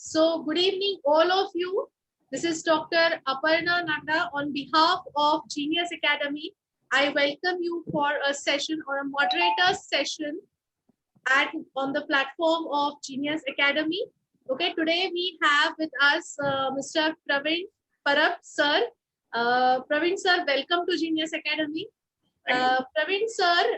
So good evening, all of you. This is Dr. Aparna Nanda on behalf of Genius Academy. I welcome you for a session or a moderator session on the platform of Genius Academy. Okay, today we have with us Mr. Praveen Parab sir. Praveen sir, welcome to Genius Academy. Praveen sir,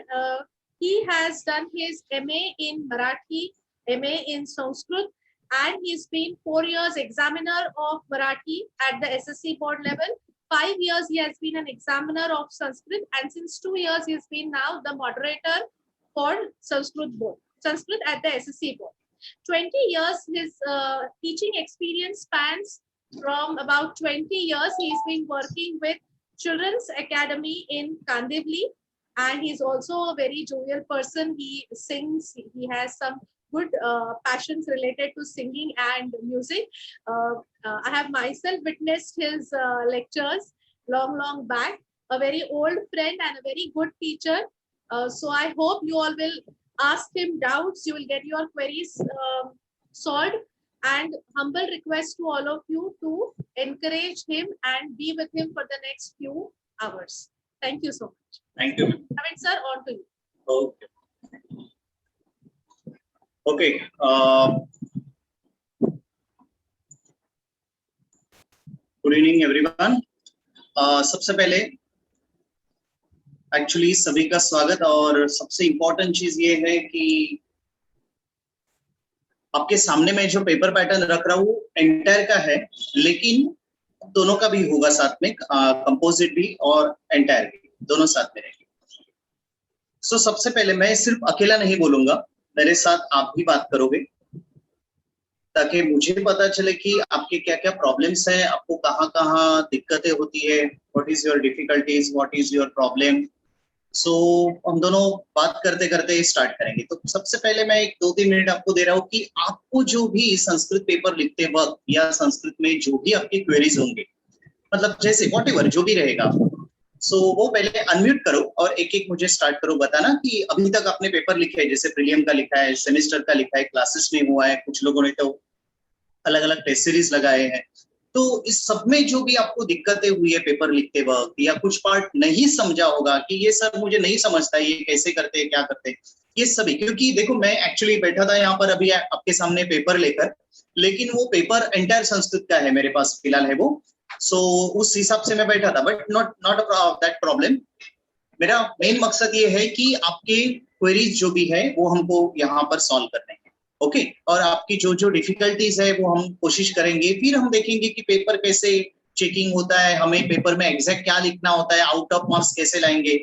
he has done his MA in Marathi, MA in Sanskrit, and he's been 4 years examiner of Marathi at the SSC board level. 5 years he has been an examiner of Sanskrit, and since 2 years he's been now the moderator for Sanskrit board, Sanskrit at the SSC board. 20 years his teaching experience spans from about 20 years. He's been working with Children's Academy in Kandivali, and he's also a very jovial person. He sings, he has some good passions related to singing and music. I have myself witnessed his lectures long back. A very old friend and a very good teacher. So I hope you all will ask him doubts. You will get your queries solved. And humble request to all of you to encourage him and be with him for the next few hours. Thank you so much. Thank you. Praveen sir, on to you. Okay. Good evening, everyone. सबसे पहले actually सभी का स्वागत, और सबसे important चीज ये है कि आपके सामने में जो पेपर पैटर्न रख रहा हूँ एंटायर का है, लेकिन दोनों का भी होगा साथ में, कंपोजिट भी और एंटायर भी, दोनों साथ में रहेंगे। सो सबसे पहले मैं सिर्फ अकेला नहीं बोलूंगा, मेरे साथ आप भी बात करोगे, ताकि मुझे पता चले कि आपके क्या क्या प्रॉब्लम्स हैं, आपको कहाँ कहाँ दिक्कतें होती है, what is your difficulties, what is your problem. So हम दोनों बात करते करते स्टार्ट करेंगे। तो सबसे पहले मैं एक 2-3 मिनट आपको दे रहा हूँ कि आपको जो भी संस्कृत पेपर लिखते वक्त या संस्कृत में जो भी आपकी क्वेरीज होंगे, मतलब जैसे व्हाटएवर जो भी रहेगा, सो वो पहले अनम्यूट करो और एक एक मुझे स्टार्ट करो बताना कि अभी तक आपने पेपर लिखे है, जैसे प्रीलियम का लिखा है, सेमेस्टर का लिखा है, क्लासेस में हुआ है, कुछ लोगों ने तो अलग अलग टेस्ट सीरीज लगाए हैं। तो इस सब में जो भी आपको दिक्कतें हुई है पेपर लिखते वक्त, या कुछ पार्ट नहीं समझा होगा कि ये सर मुझे नहीं समझता ये कैसे करते हैं, क्या करते हैं, ये सभी, क्योंकि देखो मैं एक्चुअली बैठा था यहाँ पर अभी आपके सामने पेपर लेकर, लेकिन वो पेपर एंटायर संस्कृत का है मेरे पास फिलहाल है वो। सो उस हिसाब से मैं बैठा था, बट नॉट दैट प्रॉब्लम। मेरा मेन मकसद ये है कि आपके क्वेरीज जो भी है वो हमको यहाँ पर सॉल्व करने हैं, ओके। और आपकी जो जो डिफिकल्टीज है वो हम कोशिश करेंगे, फिर हम देखेंगे कि पेपर कैसे चेकिंग होता है, हमें पेपर में एग्जैक्ट क्या लिखना होता है, आउट ऑफ मार्क्स कैसे लाएंगे।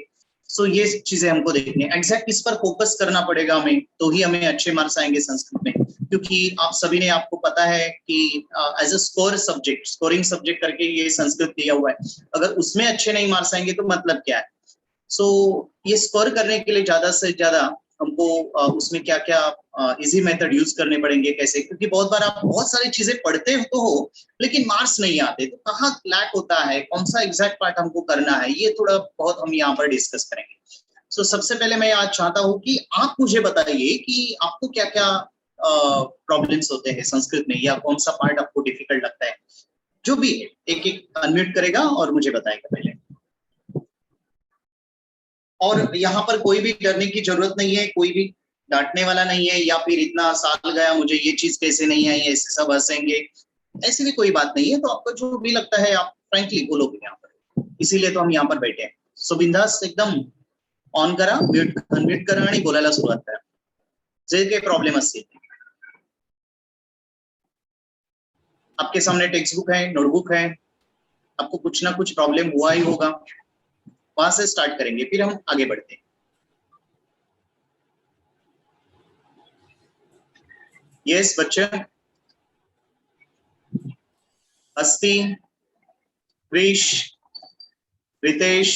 सो ये चीजें हमको देखनी है, एग्जैक्ट इस पर फोकस करना पड़ेगा हमें, तो ही हमें अच्छे मार्क्स आएंगे संस्कृत में। क्योंकि आप सभी ने, आपको पता है कि as a score subject, scoring subject करके ये संस्कृत दिया हुआ है, अगर उसमें अच्छे नहीं मार्क्स आएंगे तो मतलब क्या है। सो ये स्कोर करने के लिए ज्यादा से ज्यादा हमको उसमें क्या क्या इजी मेथड यूज करने पड़ेंगे, कैसे, क्योंकि बहुत बार आप बहुत सारी चीजें पढ़ते तो हो लेकिन मार्क्स नहीं आते, तो कहाँ लैक होता है, कौन सा एग्जैक्ट पार्ट हमको करना है, ये थोड़ा बहुत हम यहाँ पर डिस्कस करेंगे। सो सबसे पहले मैं आज चाहता हूँ कि आप मुझे बताइए कि आपको क्या क्या प्रॉब्लम्स होते हैं संस्कृत में, या कौन सा पार्ट आपको डिफिकल्ट लगता है, जो भी है एक एक अनम्यूट करेगा और मुझे बताएगा पहले। और यहाँ पर कोई भी डरने की जरूरत नहीं है, कोई भी डांटने वाला नहीं है, या फिर इतना साल गया मुझे ये चीज कैसे नहीं आई, ऐसे सब हंसेंगे, ऐसी भी कोई बात नहीं है। तो आपको जो भी लगता है आप फ्रैंकली बोलोगे यहाँ पर, इसीलिए तो हम यहाँ पर बैठे हैं। सो बिंदास एकदम ऑन करा, म्यूट अनम्यूट करा आणि बोलायला सुरुवात करा, जे काही प्रॉब्लेम असतील। आपके सामने टेक्स्ट बुक है, नोटबुक है, आपको कुछ ना कुछ प्रॉब्लम हुआ ही होगा, वहां से स्टार्ट करेंगे, फिर हम आगे बढ़ते हैं। यस बच्चे, अस्ति, क्रिश, रितेश,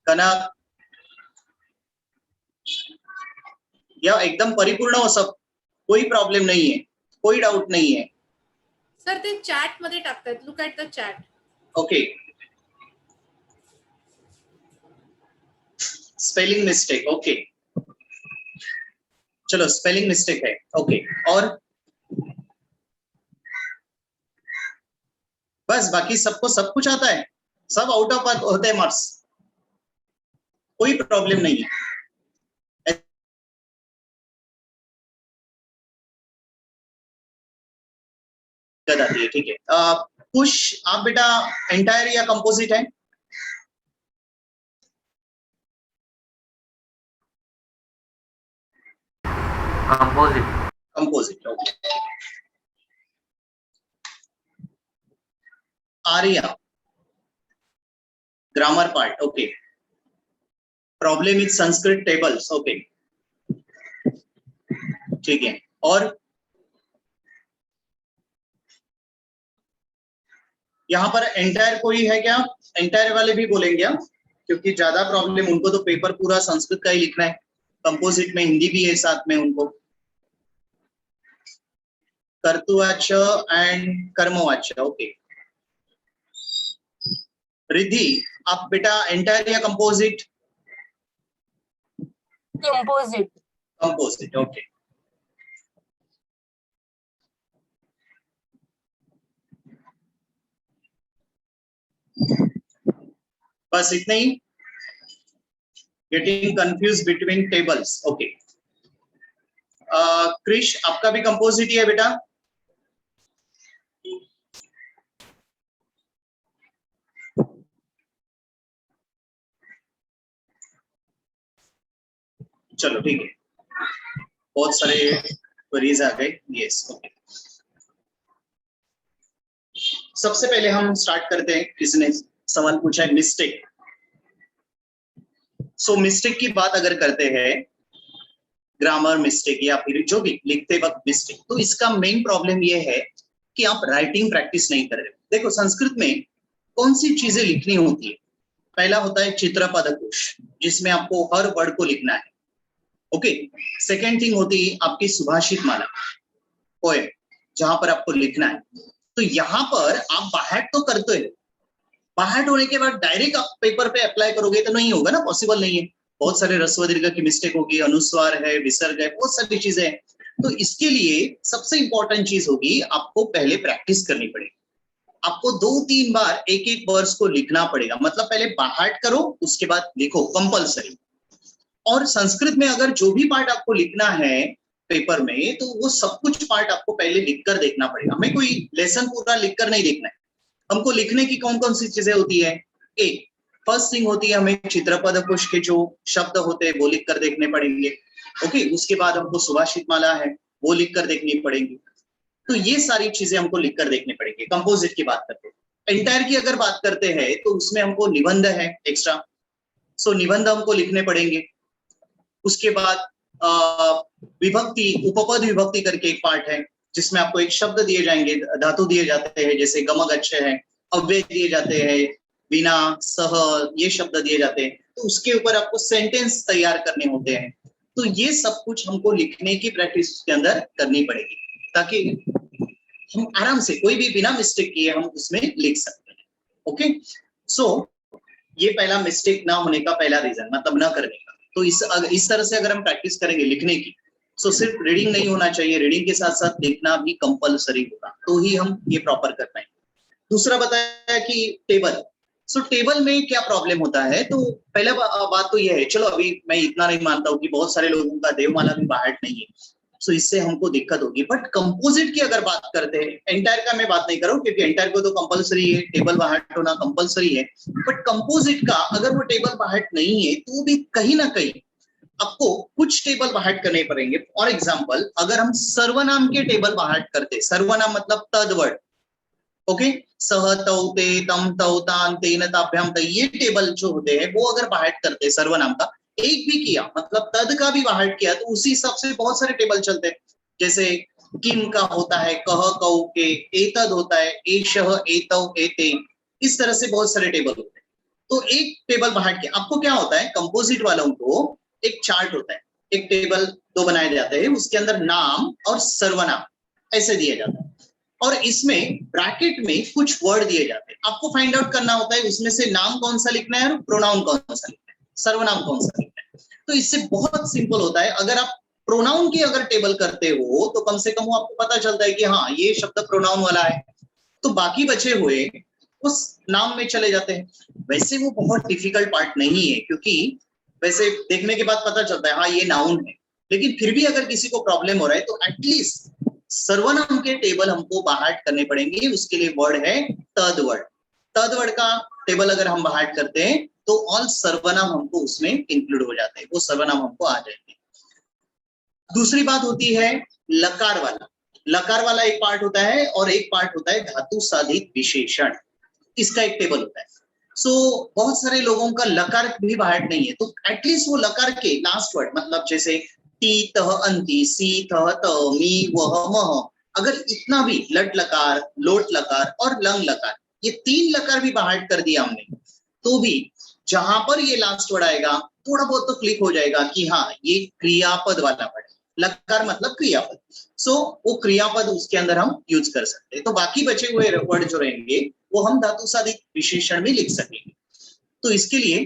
कनक, या एकदम परिपूर्ण हो सब, कोई प्रॉब्लम नहीं है, कोई डाउट नहीं है। सर ते चॅट मध्ये टाकतात, look at the chat. Okay, spelling mistake, okay, चलो स्पेलिंग मिस्टेक है, ओके। और बस बाकी सबको सब कुछ आता है, सब आउट ऑफ होते हैं मार्क्स, कोई प्रॉब्लम नहीं है। आती है, ठीक है। कुश, आप बेटा एंटायर या कंपोजिट है? Composite. Composite, okay. Arya, grammar part, okay. Problem with Sanskrit tables, okay, ठीक है। और यहाँ पर एंटायर कोई है क्या? एंटायर वाले भी बोलेंगे क्या? क्योंकि ज्यादा प्रॉब्लम उनको तो पेपर पूरा संस्कृत का ही लिखना है, कंपोजिट में हिंदी भी है साथ में उनको। कर्तुवाच्य एंड कर्मवाच्य, ओके। रिद्धि, आप बेटा एंटायर या कंपोजिट? कंपोजिट। Composite, okay. बस इतना ही, getting confuse between tables, okay. Krish, आपका भी कंपोजिट ही है बेटा? चलो ठीक है, बहुत सारे क्वेरीज आ गए, यस, ओके। सबसे पहले हम स्टार्ट करते हैं, किसी ने सवाल पूछा है मिस्टेक। सो मिस्टेक की बात अगर करते हैं, ग्रामर मिस्टेक या फिर जो भी लिखते वक्त मिस्टेक, तो इसका मेन प्रॉब्लम ये है कि आप राइटिंग प्रैक्टिस नहीं कर रहे हो। देखो संस्कृत में कौन सी चीजें लिखनी होती है? पहला होता है चित्रपद कोश, जिसमें आपको हर वर्ड को लिखना है, ओके। सेकेंड थिंग होती है आपकी सुभाषित माला, पोएम, जहां पर आपको लिखना है। तो यहाँ पर आप बाहर तो करते हो, बाहर होने के बाद डायरेक्ट आप पेपर पे अप्लाई करोगे तो नहीं होगा ना, पॉसिबल नहीं है। बहुत सारे ह्रस्व दीर्घ की मिस्टेक होगी, अनुस्वार है, विसर्ग है, बहुत सारी चीजें हैं। तो इसके लिए सबसे इंपॉर्टेंट चीज होगी, आपको पहले प्रैक्टिस करनी पड़ेगी। आपको 2-3 बार एक एक वर्ड्स को लिखना पड़ेगा, मतलब पहले बाहर करो उसके बाद लिखो, कंपलसरी। और संस्कृत में अगर जो भी पार्ट आपको लिखना है पेपर में, तो वो सब कुछ पार्ट आपको पहले लिखकर देखना पड़ेगा। हमें कोई लेसन पूरा लिखकर नहीं देखना है, हमको लिखने की कौन कौन सी चीजें होती है। एक फर्स्ट थिंग होती है, हमें चित्रपद कुश के जो शब्द होते हैं वो लिख कर देखने पड़ेंगे, ओके। उसके बाद हमको सुभाषित माला है वो लिख कर देखनी पड़ेगी। तो ये सारी चीजें हमको लिख कर देखनी पड़ेगी। कंपोजिट की बात करते हैं। एंटायर की अगर बात करते हैं तो उसमें हमको निबंध है एक्स्ट्रा, सो निबंध हमको लिखने पड़ेंगे। उसके बाद विभक्ति, उपपद विभक्ति करके एक पार्ट है, जिसमें आपको एक शब्द दिए जाएंगे, धातु दिए जाते हैं, जैसे गमक अच्छे है, अव्यय दिए जाते हैं, बिना, सह, ये शब्द दिए जाते हैं। तो उसके ऊपर आपको सेंटेंस तैयार करने होते हैं। तो ये सब कुछ हमको लिखने की प्रैक्टिस के अंदर करनी पड़ेगी, ताकि हम आराम से कोई भी बिना मिस्टेक किए हम उसमें लिख सकते हैं, ओके। सो ये पहला मिस्टेक ना होने का पहला रीजन, मतलब ना करने का। तो इस तरह से अगर हम प्रैक्टिस करेंगे लिखने की, तो सिर्फ रीडिंग नहीं होना चाहिए, रीडिंग के साथ साथ लिखना भी कंपलसरी होगा, तो ही हम ये प्रॉपर कर पाएंगे। दूसरा बताया कि टेबल, सो टेबल में क्या प्रॉब्लम होता है। तो पहला बात तो ये है, चलो अभी मैं इतना नहीं मानता हूँ कि बहुत सारे लोगों का देवमाला भी बाहर नहीं है, सो इससे हमको दिक्कत होगी। बट कंपोजिट की अगर बात करते हैं, एंटायर का मैं बात नहीं करूँ क्योंकि एंटायर को तो कंपलसरी है, टेबल बाहर होना कंपलसरी है। बट कंपोजिट का अगर वो टेबल बाहर नहीं है, तो भी कहीं ना कहीं आपको कुछ टेबल बाहर करने पड़ेंगे। फॉर एग्जाम्पल, अगर हम सर्वनाम के टेबल बाहर करते, सर्वनाम मतलब तद वर्ड, ओके, सह, तौ, ते, तम, तौ, तान, तेन, ताभ्याम, तै, ये टेबल जो होते हैं वो अगर बाहर करते सर्वनाम का, एक भी किया मतलब तद का भी बाहर किया, तो उसी हिसाब से बहुत सारे टेबल चलते हैं। जैसे किम का होता है, कह, कौ के, एतद होता है, एषः, एतौ, एते, इस तरह से बहुत सारे टेबल होते हैं। तो एक टेबल बाहर किया, आपको क्या होता है, कंपोजिट वालों को एक चार्ट होता है, एक टेबल 2 बनाए जाते हैं, उसके अंदर नाम और सर्वनाम ऐसे दिया जाता है, और इसमें ब्रैकेट में कुछ वर्ड दिए जाते हैं। आपको फाइंड आउट करना होता है उसमें से नाम कौन सा लिखना है और प्रोनाउन कौन सा लिखना है, सर्वनाम कौन सा लिखना है। तो इससे बहुत सिंपल होता है। अगर आप प्रोनाउन की अगर टेबल करते हो तो कम से कम वो आपको पता चलता है कि हाँ ये शब्द प्रोनाउन वाला है, तो बाकी बचे हुए उस नाम में चले जाते हैं। वैसे वो बहुत डिफिकल्ट पार्ट नहीं है, क्योंकि वैसे देखने के बाद पता चलता है हाँ ये नाउन है, लेकिन फिर भी अगर किसी को प्रॉब्लम हो रहा है तो एटलीस्ट सर्वनाम के टेबल हमको बाहर करने पड़ेंगे। उसके लिए वर्ड है तद वर्ड। तद वर्ड का टेबल अगर हम बाहर करते हैं तो ऑल सर्वनाम हमको उसमें इंक्लूड हो जाते हैं, वो सर्वनाम हमको आ जाएंगे। दूसरी बात होती है लकार वाला। लकार वाला एक पार्ट होता है और एक पार्ट होता है धातु साधित विशेषण। इसका एक टेबल होता है। सो बहुत सारे लोगों का लकार भी बाहर नहीं है, तो एटलीस्ट वो लकार के लास्ट वर्ड, मतलब जैसे टी तह अंति, सी तह त, मी वह मह, अगर इतना भी लट लकार, लोट लकार और लंग लकार, ये 3 लकार भी बाहर कर दिया हमने, तो भी जहां पर ये लास्ट वर्ड आएगा थोड़ा बहुत तो क्लिक हो जाएगा कि हाँ ये क्रियापद वाला वर्ड। लकार मतलब क्रियापद। सो वो क्रियापद उसके अंदर हम यूज कर सकते हैं। तो बाकी बचे हुए वर्ड जो रहेंगे वो हम धातु साधित विशेषण में लिख सकेंगे। तो इसके लिए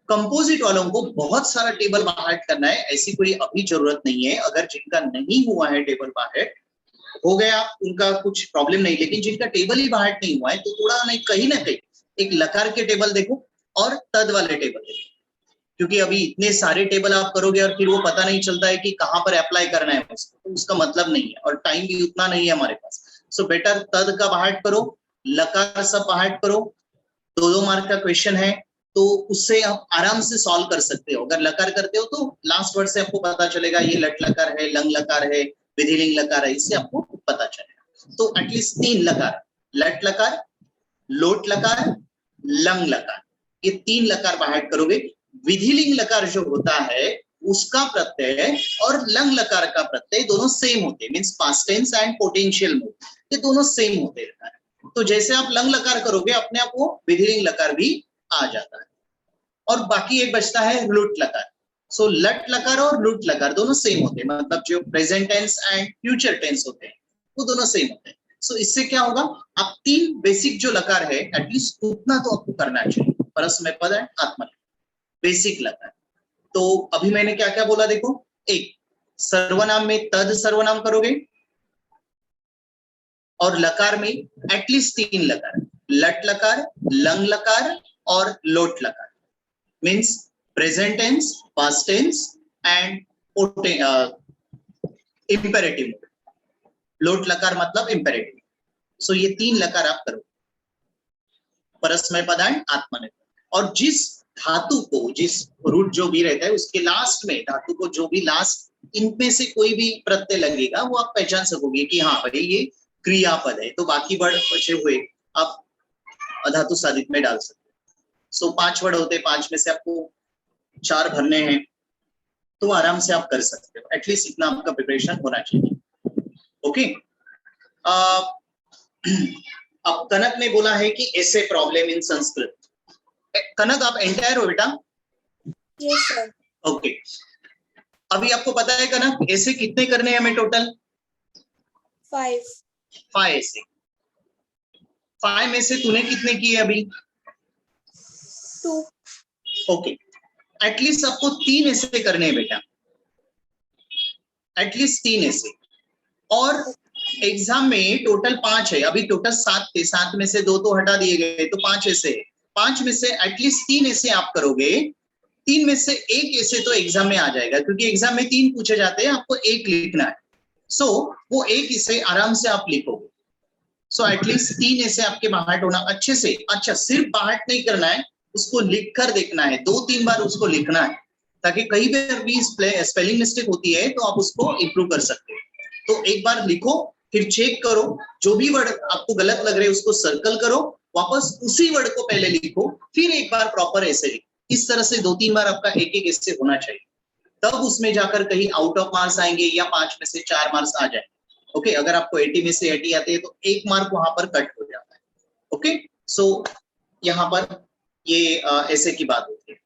कंपोजिट वालों को बहुत सारा टेबल बाहर करना है, ऐसी कोई अभी जरूरत नहीं है। अगर जिनका नहीं हुआ है टेबल बाहर हो गया, उनका कुछ प्रॉब्लम नहीं, लेकिन जिनका टेबल ही बाहर नहीं हुआ है तो थोड़ा नहीं, कहीं ना कहीं एक लकार के टेबल देखो और तद वाले टेबल देखो, क्योंकि अभी इतने सारे टेबल आप करोगे और फिर वो पता नहीं चलता है कि कहां पर अप्लाई करना है उसको, तो उसका मतलब नहीं है और टाइम भी उतना नहीं है हमारे पास। सो बेटर तद का बाहर करो, लकार सब बाहर करो। 2-2 मार्क का क्वेश्चन है तो उससे आप आराम से सॉल्व कर सकते हो। अगर लकार करते हो तो लास्ट वर्ड से आपको पता चलेगा ये लट लकार है, लंग लकार है, विधिलिंग लकार है, इससे आपको पता चलेगा। तो एटलीस्ट 3 लकार, लट लकार, लोट लकार, लंग लकार, ये 3 लकार बाहर करोगे। विधिलिंग लकार जो होता है उसका प्रत्यय और लंग लकार का प्रत्यय दोनों सेम होते हैं, means past tense and potential mood, ये दोनों सेम होते हैं। तो जैसे आप लंग लकार करोगे अपने आप वो विधिलिंग लकार भी आ जाता है। और बाकी एक बचता है लुट लकार। सो लट लकार और लुट लकार दोनों सेम होते हैं, मतलब जो present tense and future tense होते हैं वो दोनों सेम होते हैं। सो इससे क्या होगा, आप 3 बेसिक जो लकार है एटलीस्ट उतना तो आपको करना चाहिए। परस्मैपद है, आत्मनेपद, बेसिक लकार। तो अभी मैंने क्या क्या बोला देखो, एक सर्वनाम में तद सर्वनाम करोगे और लकार में एटलीस्ट 3 लकार, लट लकार, लंग लकार और लोट लकार, means present tense, past tense and imperative. लोट लकार मतलब इंपेरेटिव। सो ये 3 लकार आप करो, परस्मैपद एंड आत्मनेपद। और जिस धातु को, जिस रूट जो भी रहता है उसके लास्ट में धातु को जो भी लास्ट इनमें से कोई भी प्रत्यय लगेगा वो आप पहचान सकोगे कि हाँ भाई ये क्रियापद है। तो बाकी वर्ड बचे हुए आप धातु साधित में डाल सकते हो। सो 5 वर्ड होते हैं, 5 में से आपको 4 भरने हैं, तो आराम से आप कर सकते हो। एटलीस्ट इतना आपका प्रिपरेशन होना चाहिए। ओके। अब कनक ने बोला है कि ऐसे प्रॉब्लम इन संस्कृत। कनक आप एंटायर हो बेटा? Yes sir. ओके। अभी आपको पता है कनक ऐसे कितने करने हैं हमें टोटल? 5 ऐसे। 5 में से तूने कितने किए अभी? 2। ओके। एटलीस्ट आपको 3 ऐसे करने हैं बेटा, एटलीस्ट 3 ऐसे। और एग्जाम में टोटल 5 है, अभी टोटल 7 थे, 7 में से 2 तो हटा दिए गए, तो 5 ऐसे है। 5 में से एटलीस्ट 3 ऐसे आप करोगे, 3 में से 1 ऐसे तो एग्जाम में आ जाएगा, क्योंकि एग्जाम में 3 पूछे जाते हैं, आपको 1 लिखना है। सो वो 1 इसे आराम से आप लिखोगे। सो एटलीस्ट 3 ऐसे आपके बाहर होना अच्छे से। अच्छा, सिर्फ बाहर नहीं करना है, उसको लिख कर देखना है, 2-3 बार उसको लिखना है, ताकि कहीं भी स्पेलिंग मिस्टेक होती है तो आप उसको इंप्रूव कर सकते हो। तो एक बार लिखो, फिर चेक करो, जो भी वर्ड आपको गलत लग रहे हैं उसको सर्कल करो, वापस उसी वर्ड को पहले लिखो, फिर एक बार प्रॉपर ऐसे लिखो। इस तरह से 2-3 बार आपका एक ऐसे होना चाहिए, तब उसमें जाकर कहीं आउट ऑफ मार्क्स आएंगे या 5 में से 4 मार्क्स आ जाए। ओके, अगर आपको 80 में से 80 आते हैं तो 1 मार्क वहां पर कट हो जाता है। ओके, सो यहाँ पर ये ऐसे की बात होती है।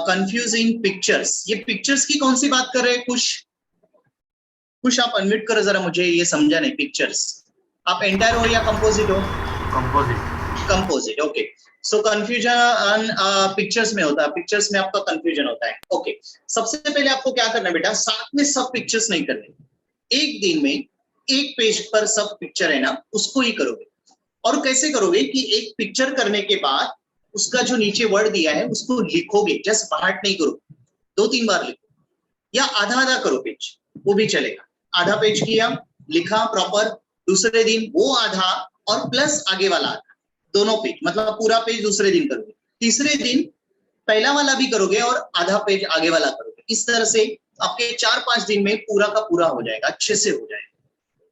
कंफ्यूजिंग पिक्चर्स, ये पिक्चर्स की कौन सी बात कर रहे हैं? कुछ आप अनम्यूट करो जरा, मुझे ये समझा नहीं। पिक्चर्स आप एंटायर हो या कंपोजिट हो? कंपोजिट। ओके, सो कंफ्यूजन पिक्चर्स में होता है, पिक्चर्स में आपका कंफ्यूजन होता है। ओके, सबसे पहले आपको क्या करना है बेटा, साथ में सब पिक्चर्स नहीं करने। एक दिन में एक पेज पर सब पिक्चर है ना उसको ही करोगे। और कैसे करोगे कि एक पिक्चर करने के बाद उसका जो नीचे वर्ड दिया है उसको लिखोगे, जस्ट बाहर नहीं करो, 2-3 बार लिखो, या आधा आधा करो पेज, वो भी चलेगा। आधा पेज किया, लिखा प्रॉपर, दूसरे दिन वो आधा और प्लस आगे वाला आधा, दोनों पेज, मतलब पूरा पेज दूसरे दिन करोगे, तीसरे दिन पहला वाला भी करोगे और आधा पेज आगे वाला करोगे। इस तरह से आपके 4-5 दिन में पूरा का पूरा हो जाएगा, अच्छे से हो जाएगा।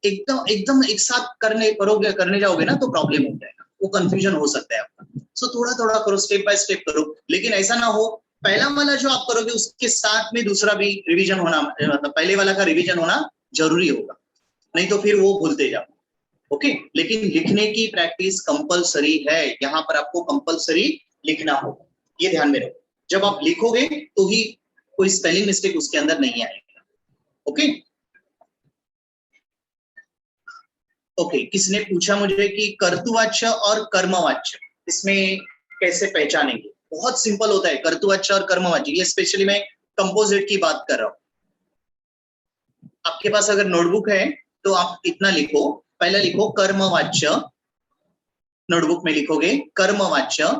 एकदम एकदम एक साथ करने जाओगे ना तो प्रॉब्लम हो जाएगा, वो कंफ्यूजन हो सकता है आपका। सो थोड़ा थोड़ा करो, स्टेप बाय स्टेप करो, लेकिन ऐसा ना हो पहला वाला जो आप करोगे उसके साथ में दूसरा भी रिवीजन होना, मतलब पहले वाला का रिवीजन होना जरूरी होगा, नहीं तो फिर वो भूलते जाओ। ओके, लेकिन लिखने की प्रैक्टिस कंपलसरी है, यहाँ पर आपको कंपलसरी लिखना होगा, ये ध्यान में रखो। जब आप लिखोगे तो ही कोई स्पेलिंग मिस्टेक उसके अंदर नहीं आएगा। ओके ओके, किसने पूछा मुझे कि कर्तुवाच्य और कर्मवाच्य इसमें कैसे पहचानेंगे? बहुत सिंपल होता है कर्तुवाच्य और कर्मवाच्य, ये स्पेशली मैं कंपोजिट की बात कर रहा हूं। आपके पास अगर नोटबुक है तो आप इतना लिखो, पहले लिखो कर्मवाच्य, नोटबुक में लिखोगे कर्मवाच्य,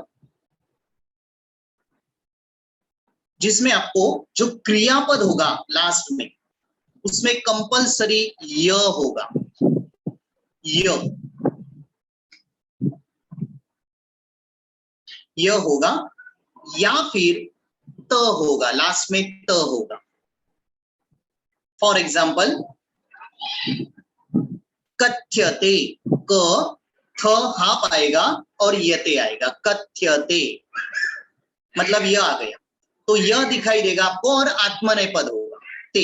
जिसमें आपको जो क्रियापद होगा लास्ट में उसमें कंपलसरी य होगा, य होगा, या फिर त होगा, लास्ट में त होगा। फॉर एग्जाम्पल कथ्यते, क थ हाप आएगा और यते आएगा, कथ्यते मतलब यह आ गया, तो यह दिखाई देगा आपको और आत्मनेपद होगा, ते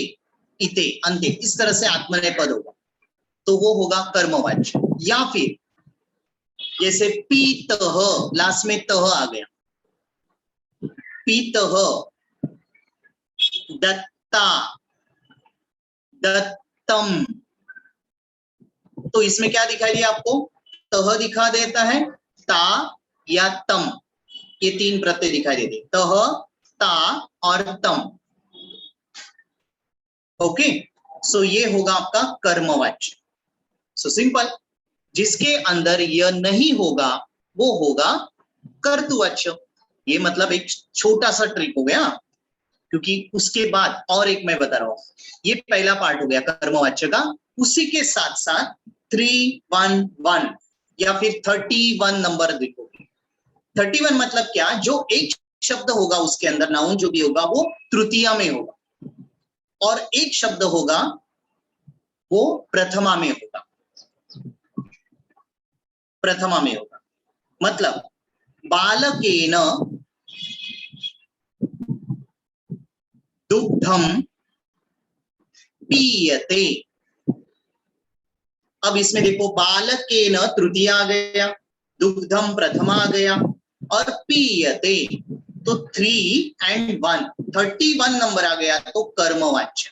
इते अंते, इस तरह से आत्मनेपद होगा, तो वो होगा कर्मवाच्य। या फिर जैसे पीतः, लास्ट में तह आ गया, पीतः, दत्ता, दत्तम, तो इसमें क्या दिखाई दिया आपको? तह दिखा देता है, ता या तम, ये 3 प्रत्यय दिखाई देते, तह, ता और तम। ओके, सो ये होगा आपका कर्मवाच्य। सो सिंपल, जिसके अंदर यह नहीं होगा वो होगा कर्तुवाच्य। ये मतलब एक छोटा सा ट्रिक हो गया, क्योंकि उसके बाद और एक मैं बता रहा हूं, ये पहला पार्ट हो गया कर्मवाच्य का, उसी के साथ साथ 311 या फिर 31 नंबर देखोगे। 31 मतलब क्या? जो एक शब्द होगा उसके अंदर, नाउन जो भी होगा वो तृतीया में होगा, और एक शब्द होगा वो प्रथमा में होगा, प्रथमा में होगा। मतलब बालकेन दुग्धम पीयते। अब इसमें देखो, बालकेन तृतीया आ गया, दुग्धम प्रथमा आ गया, और पीयते तो 3 and 1, 31 नंबर आ गया, तो कर्मवाच्य।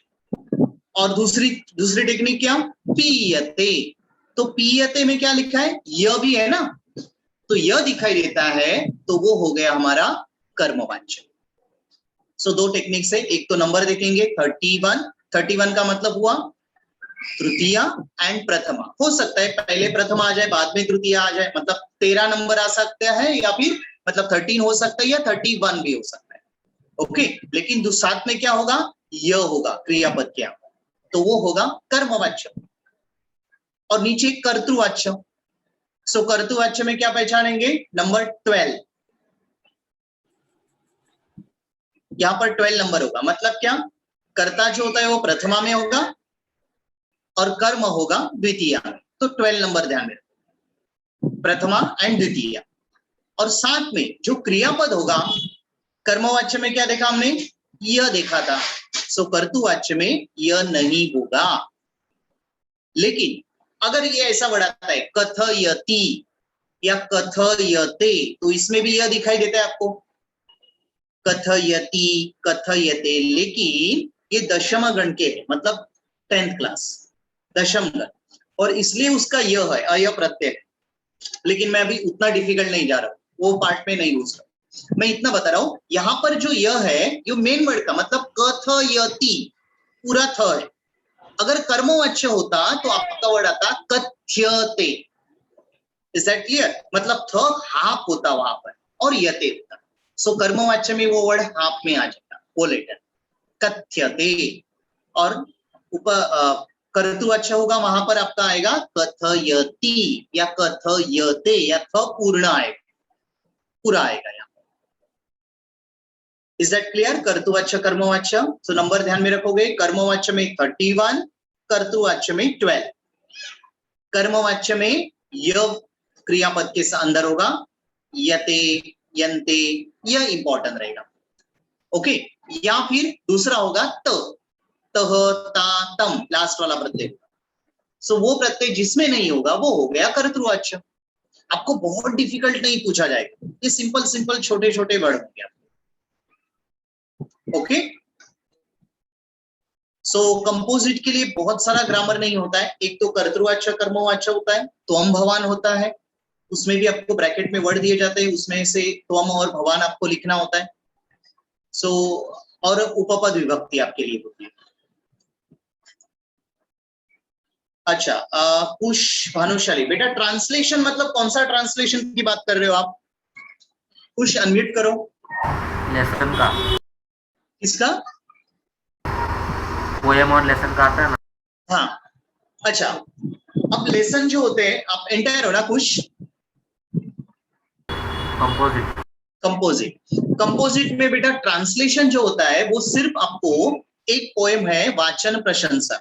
और दूसरी टेक्निक क्या? पीयते, तो पीयते में क्या लिखा है? यह भी है ना, तो यह दिखाई देता है, तो वो हो गया हमारा कर्मवाच्य। सो 2 टेक्निक से, एक तो नंबर देखेंगे 31 का मतलब हुआ तृतीया एंड प्रथमा। हो सकता है पहले प्रथमा आ जाए बाद में तृतीया आ जाए, मतलब 13 नंबर आ सकता है, या फिर मतलब 13 हो सकता है, या 31 भी हो सकता है। ओके, लेकिन साथ में क्या होगा? यह होगा क्रियापद क्या, तो वो होगा कर्मवाच्य। और नीचे कर्तृवाच्य। सो कर्तृवाच्य में क्या पहचानेंगे? नंबर 12, यहां पर 12 नंबर होगा, मतलब क्या? कर्ता जो होता है वो प्रथमा में होगा और कर्म होगा द्वितीया में, तो 12 नंबर ध्यान में, प्रथमा एंड द्वितीया। और साथ में जो क्रियापद होगा, कर्मवाच्य में क्या देखा हमने? यह देखा था, सो कर्तुवाच्य में यह नहीं होगा। लेकिन अगर ये ऐसा बढ़ाता है कथयति या कथयते, तो इसमें भी यह दिखाई देता है आपको, कथयति, कथयते, लेकिन ये दशम गण के है, मतलब 10th क्लास, दशम गण, और इसलिए उसका यह है, अय प्रत्यय है। लेकिन मैं अभी उतना डिफिकल्ट नहीं जा रहा हूं, वो पार्ट में नहीं घुस रहा, मैं इतना बता रहा हूं, यहां पर जो यह है, ये मेन वर्ड का मतलब कथयति पूरा थ है, अगर कर्मवाच्य होता तो आपका वर्ड आता कथ्यते। Is that clear? मतलब थ हाफ होता वहां पर और यते होता। सो कर्मवाच्य में वो वर्ड हाफ में आ जाता, वो लेटर कथ्यते। और कर्तृवाच्य होगा, वहां पर आपका आएगा कथयति या कथयते या थ पूर्ण आएगा, पूरा आएगा यहाँ। Is that clear? कर्तृवाच्य कर्मवाच्य। सो नंबर ध्यान में रखोगे, कर्मवाच्य में 31, कर्तृवाच्य में 12। कर्मवाच्य में य क्रियापद के अंदर होगा, यते यन्ते, यह इंपॉर्टेंट रहेगा। ओके, या फिर दूसरा होगा त, तह ता तम, लास्ट वाला प्रत्यय। सो वो प्रत्यय जिसमें नहीं होगा वो हो गया कर्तृवाच्य। आपको बहुत डिफिकल्ट नहीं पूछा जाएगा, ये सिंपल सिंपल छोटे छोटे वर्ड हो गया। ओके, सो कंपोजिट के लिए बहुत सारा ग्रामर नहीं होता है। एक तो कर्तृवाच्य कर्मवाच्य होता है, त्वम भवान होता है, उसमें भी आपको ब्रैकेट में वर्ड दिए जाते हैं, उसमें से त्वम और भवान आपको लिखना होता है। सो और उपपद विभक्ति आपके लिए होती है। अच्छा, कुश भानुशाली, बेटा ट्रांसलेशन मतलब कौन सा ट्रांसलेशन की बात कर रहे हो आप? कुश अनम्यूट करो। लेसन का, किसका? पोएम और लेसन का आता है ना। हाँ, अच्छा, अब लेसन जो होते हैं, आप एंटायर हो ना कुश? कंपोजिट। कंपोजिट में बेटा ट्रांसलेशन जो होता है वो सिर्फ आपको एक पोएम है वाचन प्रशंसा।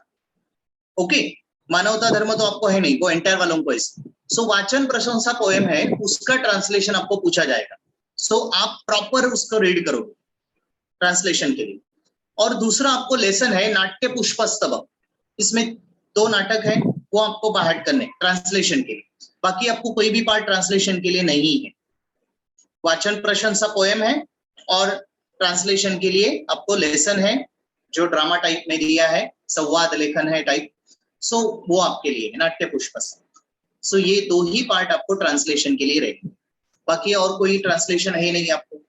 ओके, मानवता धर्म तो आपको है नहीं, वो एंटायर वालों को। सो वाचन प्रशंसा पोएम है, उसका ट्रांसलेशन आपको पूछा जाएगा। सो आप प्रॉपर उसको रीड करोगे ट्रांसलेशन के लिए। और दूसरा आपको लेसन है नाट्य पुष्पस्तबक, इसमें 2 नाटक है, वो आपको बाहर करने ट्रांसलेशन के लिए। बाकी आपको कोई भी पार्ट ट्रांसलेशन के लिए नहीं है। वाचन प्रशंसा पोएम है और ट्रांसलेशन के लिए आपको लेसन है जो ड्रामा टाइप में दिया है, संवाद लेखन है टाइप। सो वो आपके लिए है नाट्य पुष्प। सो ये 2 ही पार्ट आपको ट्रांसलेशन के लिए रहेंगे, बाकी और कोई ट्रांसलेशन है नहीं आपको।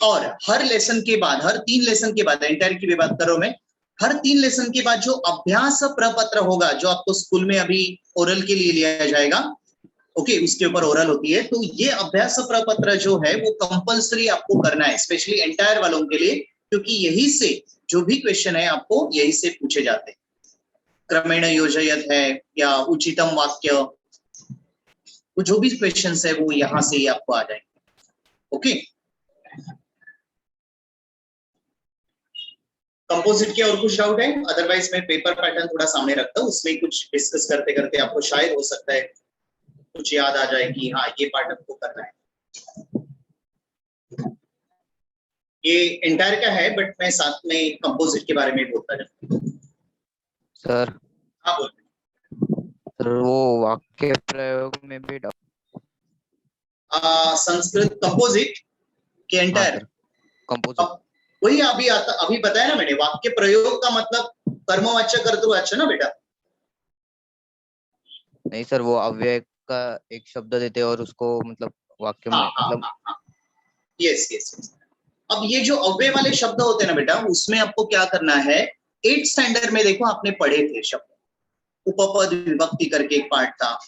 और हर लेसन के बाद, हर 3 लेसन के बाद, एंटायर की भी बात कर रहा हूं मैं, हर 3 लेसन के बाद जो अभ्यास प्रपत्र होगा, जो आपको स्कूल में अभी ओरल के लिए लिया जाएगा, ओके, उसके ऊपर ओरल होती है, तो ये अभ्यास प्रपत्र जो है वो कंपलसरी आपको करना है, स्पेशली एंटायर वालों के लिए, क्योंकि यही से जो भी क्वेश्चन है आपको यही से पूछे जाते हैं। क्रमेण योजयत है या उचितम वाक्य, जो भी क्वेश्चन है वो यहां से ही आपको आ जाएंगे। ओके, कंपोजिट के और कुछ डाउट है? अदरवाइज मैं पेपर पैटर्न थोड़ा सामने रखता हूँ, उसमें कुछ डिस्कस करते करते आपको शायद हो सकता है कुछ याद आ जाए कि हाँ ये पार्ट आपको करना है। ये एंटायर का है, बट मैं साथ में कंपोजिट के बारे में बोलता जाऊँ। सर, हाँ बोल। सर वो वाक्य प्रयोग में भी संस्कृत कंपोजिट के एंटायर कंपोजिट वही अभी बताया ना मैंने, वाक्य प्रयोग का मतलब कर्मवाच्य कर्तृवाच्य ना बेटा। नहीं सर, वो अव्यय का एक शब्द देते और उसको मतलब वाक्य में मतलब यस यस। अब ये जो अव्यय वाले शब्द होते हैं ना बेटा, उसमें आपको क्या करना है, 8th स्टैंडर्ड में देखो आपने पढ़े थे शब्द, उपपद विभक्ति करके एक पार्ट था,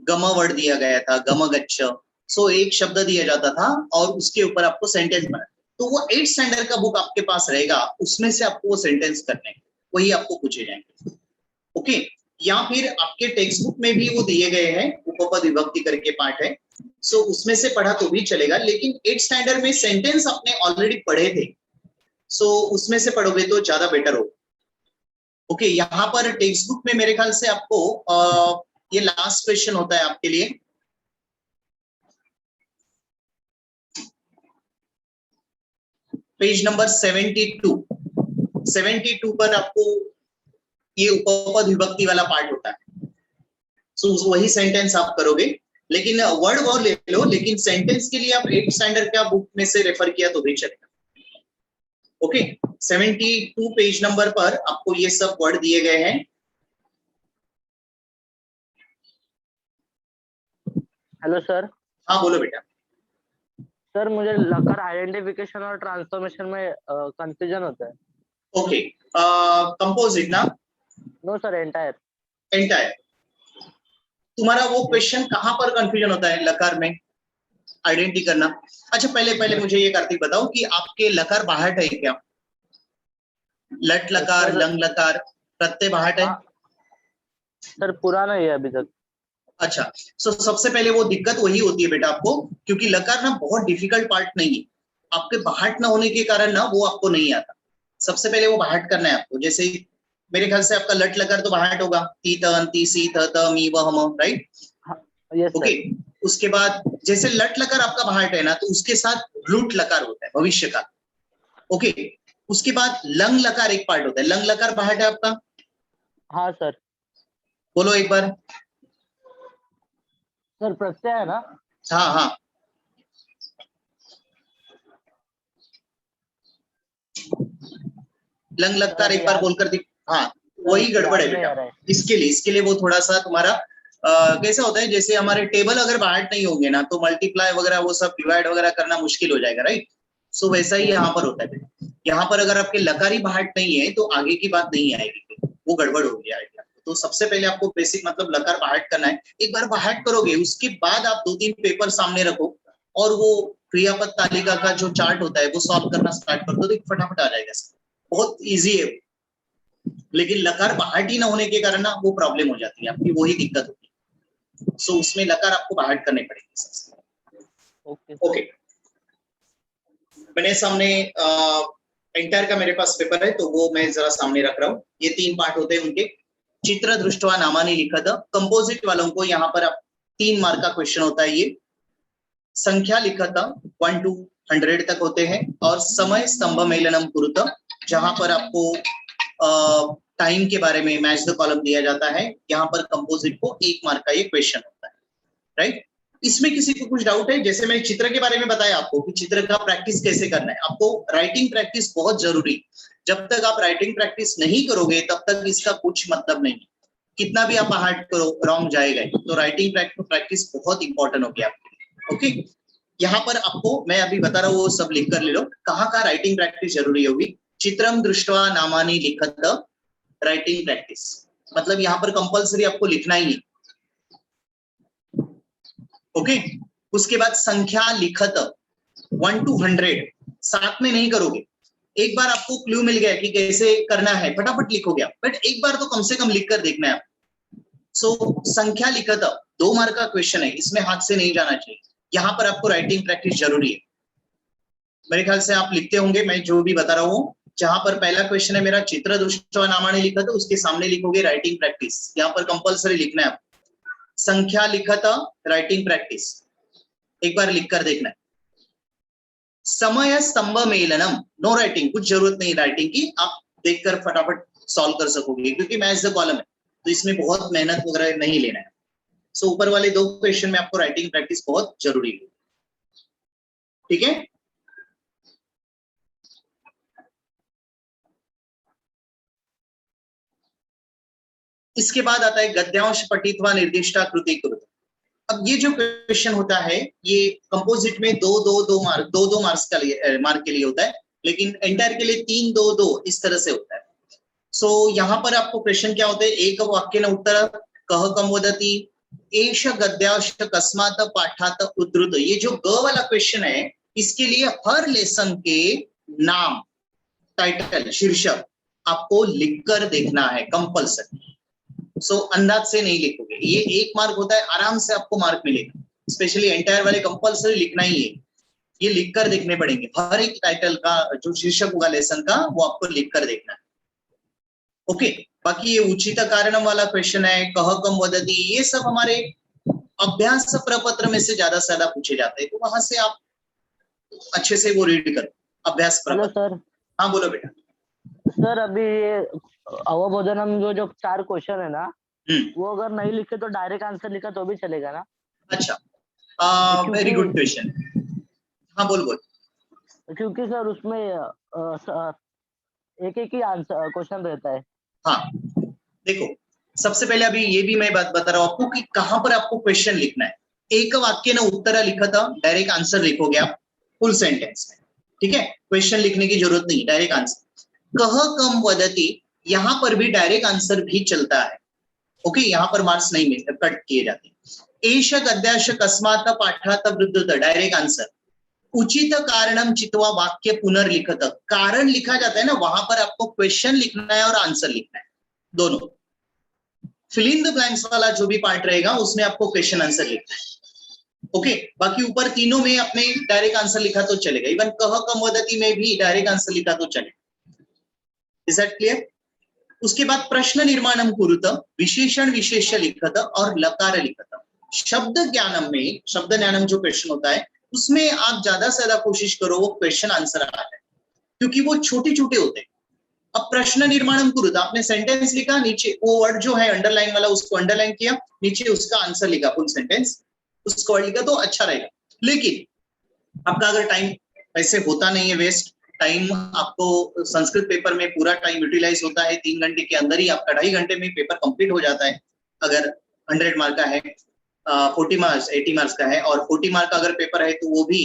गम वर्ड दिया गया था, गम गच्छ। सो एक शब्द दिया जाता था और उसके ऊपर आपको सेंटेंस बना, तो वो 8th स्टैंडर्ड का बुक आपके पास रहेगा, उसमें से आपको वो सेंटेंस करने, वही आपको पूछे जाएंगे। ओके, या फिर आपके टेक्स्ट बुक में भी वो दिए गए हैं, उपपद विभक्ति करके पार्ट है, सो उसमें से पढ़ा तो भी चलेगा, लेकिन 8th स्टैंडर्ड में सेंटेंस आपने ऑलरेडी पढ़े थे, सो उसमें से पढ़ोगे तो ज्यादा बेटर होगा। ओके, यहाँ पर टेक्स्ट बुक में मेरे ख्याल से आपको ये लास्ट क्वेश्चन होता है आपके लिए, पेज नंबर 72 पर आपको ये उपपद विभक्ति वाला पार्ट होता है। सो वही सेंटेंस आप करोगे, लेकिन वर्ड वो ले लो, लेकिन सेंटेंस के लिए आप 8th स्टैंडर्ड का बुक में से रेफर किया तो भी चलेगा। ओके, 72 पेज नंबर पर आपको ये सब वर्ड दिए गए हैं। Hello sir. हाँ बोलो बेटा। सर मुझे लकर आइडेंटिफिकेशन और ट्रांसफॉर्मेशन में कंफ्यूजन होता है। ओके, कंपोजिट ना? No sir, entire. एंटायर। तुम्हारा वो क्वेश्चन कहाँ पर कंफ्यूजन होता है लकार में आइडेंटिटी करना? अच्छा पहले मुझे ये कार्तिक बताओ कि आपके लकार बाहट है क्या? लट लकार, सर, लंग लकार, प्रत्यय बाहट है? हाँ सर, पूरा नहीं है अभी तक। अच्छा, सो सबसे पहले वो दिक्कत वही होती है बेटा आपको, क्योंकि लकार ना बहुत डिफिकल्ट पार्ट नहीं है, आपके बाहट ना होने के कारण ना वो आपको नहीं आता। सबसे पहले वो बाहट करना है आपको। जैसे मेरे ख्याल से आपका लट लकार तो बाहट होगा, ती तन ती सी थ त मी व हम, राइट? Yes okay, sir. उसके बाद जैसे लट लकार आपका बाहट है ना, तो उसके साथ लूट लकार होता है, भविष्य का। ओके, उसके बाद लंग लकार एक पार्ट होता है। लंग लकार बाहट है आपका? हाँ सर। बोलो एक बार। सर प्रत्यय है ना? हाँ हाँ, लंग लकार एक बार बोलकर दिख। हाँ, वही गड़बड़ है याद नहीं बेटा। आ रहा है। इसके लिए वो थोड़ा सा तुम्हारा कैसा होता है, जैसे हमारे टेबल अगर बाहट नहीं होंगे ना, तो मल्टीप्लाई वगैरह वो सब डिवाइड वगैरह करना मुश्किल हो जाएगा, राइट? सो वैसा ही यहाँ पर होता है। यहाँ पर अगर आपके लकारी बाहट नहीं है तो आगे की बात नहीं आएगी, वो गड़बड़ हो जाएगी। तो सबसे पहले आपको बेसिक मतलब लकार बाहट करना है। एक बार बाहट करोगे, उसके बाद आप 2-3 पेपर सामने रखो और वो क्रियापद तालिका का जो चार्ट होता है वो सॉल्व करना स्टार्ट कर दो, तो फटाफट आ जाएगा। बहुत ईजी है, लेकिन लकार बाहट ही ना होने के कारण ना वो प्रॉब्लम हो जाती है आपकी, वही दिक्कत होती है। सो उसमें लकार आपको बाहट करने पड़ेंगे सबसे। ओके, मैंने सामने एंटायर का मेरे पास पेपर है, तो वो मैं जरा सामने रख रहा हूँ। ये 3 पार्ट होते हैं उनके। चित्र दृष्टवा नामानि लिखत, कंपोजिट वालों को यहाँ पर 3 मार्क का क्वेश्चन होता है। ये संख्या लिखत 1 to 100 तक होते हैं, और समय स्तंभ मेलनम कुरुत, जहां पर आपको टाइम के बारे में मैच द कॉलम दिया जाता है। यहाँ पर कंपोजिट को 1 मार्क का ये क्वेश्चन होता है, राइट? इसमें किसी को कुछ डाउट है? जैसे मैं चित्र के बारे में बताया आपको कि चित्र का प्रैक्टिस कैसे करना है। आपको राइटिंग प्रैक्टिस बहुत जरूरी। जब तक आप राइटिंग प्रैक्टिस नहीं करोगे तब तक इसका कुछ मतलब नहीं। कितना भी आप हार्ड करो, रॉन्ग जाएगा। तो राइटिंग प्रैक्टिस बहुत इंपॉर्टेंट हो गया आपके लिए। ओके, यहाँ पर आपको मैं अभी बता रहा हूँ, वो सब लिख कर ले लो। कहाँ का राइटिंग प्रैक्टिस जरूरी होगी? चित्रम दृष्टवा नामानि लिखत, राइटिंग प्रैक्टिस मतलब यहाँ पर कंपल्सरी आपको लिखना ही है। ओके, उसके बाद संख्या लिखत 1 to 100 साथ में नहीं करोगे। एक बार आपको क्लू मिल गया कि कैसे करना है, फटाफट लिखोगे आप, बट एक बार तो कम से कम लिख कर देखना है आप। सो संख्या लिखत 2 मार्क का क्वेश्चन है, इसमें हाथ से नहीं जाना चाहिए। यहाँ पर आपको राइटिंग प्रैक्टिस जरूरी है। मेरे ख्याल से आप लिखते होंगे, मैं जो भी बता रहा हूँ। जहां पर पहला क्वेश्चन है मेरा, चित्र दृष्टवा नामानि लिखत, उसके सामने लिखोगे राइटिंग प्रैक्टिस। यहाँ पर कंपल्सरी लिखना है आपको। संख्या लिखत, राइटिंग प्रैक्टिस एक बार लिख कर देखना है। समय स्तंभ मेलनम, नो राइटिंग, कुछ जरूरत नहीं राइटिंग की, आप देखकर फटाफट सॉल्व कर सकोगे, क्योंकि मैच द कॉलम है, तो इसमें बहुत मेहनत वगैरह नहीं लेना है। सो ऊपर वाले 2 क्वेश्चन में आपको राइटिंग प्रैक्टिस बहुत जरूरी है, ठीक है? इसके बाद आता है गद्यांश पठित्वा निर्दिष्टा कृति कुरुत। अब ये जो क्वेश्चन होता है, ये कंपोजिट में 2 मार्क्स के लिए होता है, लेकिन एंटायर के लिए 3-2-2 इस तरह से होता है। सो यहाँ पर आपको क्वेश्चन क्या होते हैं? एक वाक्य न उत्तर कह कम वदति एष गद्यांश कस्मात पाठात उद्धृत। ये जो ग वाला क्वेश्चन है, इसके लिए हर लेसन के नाम, टाइटल, शीर्षक आपको लिखकर देखना है कंपल्सरी। सो अंदाज से नहीं लिखोगे। ये 1 मार्क होता है, आराम से आपको मार्क मिलेगा। स्पेशली एंटायर वाले कंपल्सरी लिखना ही है, ये लिखकर देखने पड़ेंगे। हर एक टाइटल का जो शीर्षक होगा लेसन का, वो आपको लिखकर देखना है। ओके, बाकी ये उचित कारणम वाला क्वेश्चन है, कह कम वदति, ये सब हमारे अभ्यास प्रपत्र में से ज्यादा पूछे जाते हैं, तो वहां से आप अच्छे से वो रीड करो अभ्यास प्रपत्र। सर, हाँ बोलो बेटा। सर अभी ये अवबोधनम जो 4 क्वेश्चन है ना, वो अगर नहीं लिखे तो डायरेक्ट आंसर लिखा तो भी चलेगा ना? अच्छा, वेरी गुड क्वेश्चन। हाँ बोल। क्योंकि सर उसमें एक ही आंसर क्वेश्चन रहता है। हाँ देखो, सबसे पहले अभी ये भी मैं बात बता रहा हूँ आपको कि कहां पर आपको क्वेश्चन लिखना है। एक वाक्य ने उत्तर लिखा था, डायरेक्ट आंसर लिखोगे आप फुल सेंटेंस में, ठीक है? क्वेश्चन लिखने की जरूरत नहीं, डायरेक्ट आंसर। कह कम वदति, यहाँ पर भी डायरेक्ट आंसर भी चलता है। ओके, यहाँ पर मार्क्स नहीं कट किए जाते। एष गद्याश कस्मात् पाठात् वृद्धत, डायरेक्ट आंसर। उचित कारणम चित्वा वाक्य पुनर्लिखत, कारण लिखा जाता है ना, वहां पर आपको क्वेश्चन लिखना है और आंसर लिखना है दोनों। फिल इन द ब्लैंक्स वाला जो भी पार्ट रहेगा उसमें आपको क्वेश्चन आंसर लिखना है। ओके, बाकी ऊपर तीनों में आपने डायरेक्ट आंसर लिखा तो चलेगा, इवन कह कम वदति में भी डायरेक्ट आंसर लिखा तो चलेगा। Is that clear? उसके बाद प्रश्न निर्माणम कुरुत, विशेषण विशेष्य लिखत और लकार लिखत। शब्द ज्ञानम में, शब्द ज्ञानम जो क्वेश्चन होता है उसमें आप ज्यादा से ज्यादा कोशिश करो वो क्वेश्चन आंसर आ जाए, क्योंकि वो छोटे छोटे होते हैं। अब प्रश्न निर्माणम कुरुत, आपने सेंटेंस लिखा, नीचे वो वर्ड जो है अंडरलाइन वाला उसको अंडरलाइन किया, नीचे उसका आंसर लिखा, फुल सेंटेंस उसको वर्ड लिखा तो अच्छा रहेगा। लेकिन आपका अगर टाइम ऐसे होता नहीं है वेस्ट, टाइम आपको संस्कृत पेपर में पूरा टाइम यूटिलाइज होता है, 3 घंटे के अंदर ही आपका 2.5 घंटे में पेपर कंप्लीट हो जाता है। अगर 100 मार्क का है, 40 मार्क्स 80 मार्क्स का है, और 40 मार्क का अगर पेपर है तो वो भी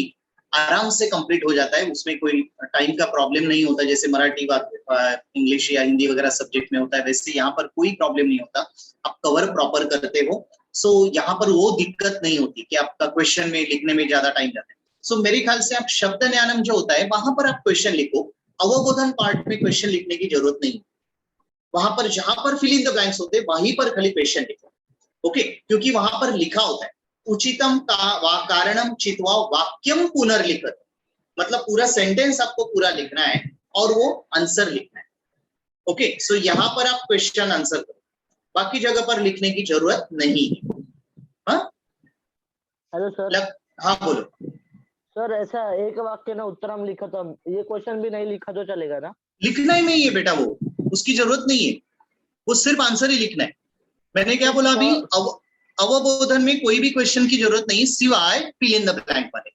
आराम से कंप्लीट हो जाता है, उसमें कोई टाइम का प्रॉब्लम नहीं होता। जैसे मराठी इंग्लिश या हिंदी वगैरह सब्जेक्ट में होता है, वैसे यहाँ पर कोई प्रॉब्लम नहीं होता, आप कवर प्रॉपर करते हो। सो यहाँ पर वो दिक्कत नहीं होती कि आपका क्वेश्चन में लिखने में ज्यादा टाइम जाता है। सो मेरे ख्याल से आप शब्द ज्ञानम जो होता है वहां पर आप क्वेश्चन लिखो, अवबोधन पार्ट में क्वेश्चन लिखने की जरूरत नहीं, वहां पर जहां पर फिल इन द ब्लैंक्स होते हैं वहीं पर खाली क्वेश्चन लिखो। ओके, क्योंकि वहां पर लिखा होता है उचितम कारणम चित्वा वाक्यम पुनर्लिखत, मतलब पूरा सेंटेंस आपको पूरा लिखना है और वो आंसर लिखना है। ओके, सो यहाँ पर आप क्वेश्चन आंसर करो, बाकी जगह पर लिखने की जरूरत नहीं है। हाँ हेलो सर। हाँ बोलो सर, ऐसा एक वाक्य ना उत्तरम लिखतम, ये क्वेश्चन भी नहीं लिखा तो चलेगा ना? लिखना ही नहीं है बेटा, वो उसकी जरूरत नहीं है, वो सिर्फ आंसर ही लिखना है। मैंने क्या बोला अभी, अवबोधन में कोई भी क्वेश्चन की जरूरत नहीं सिवाय फिल इन द ब्लैंक वाले।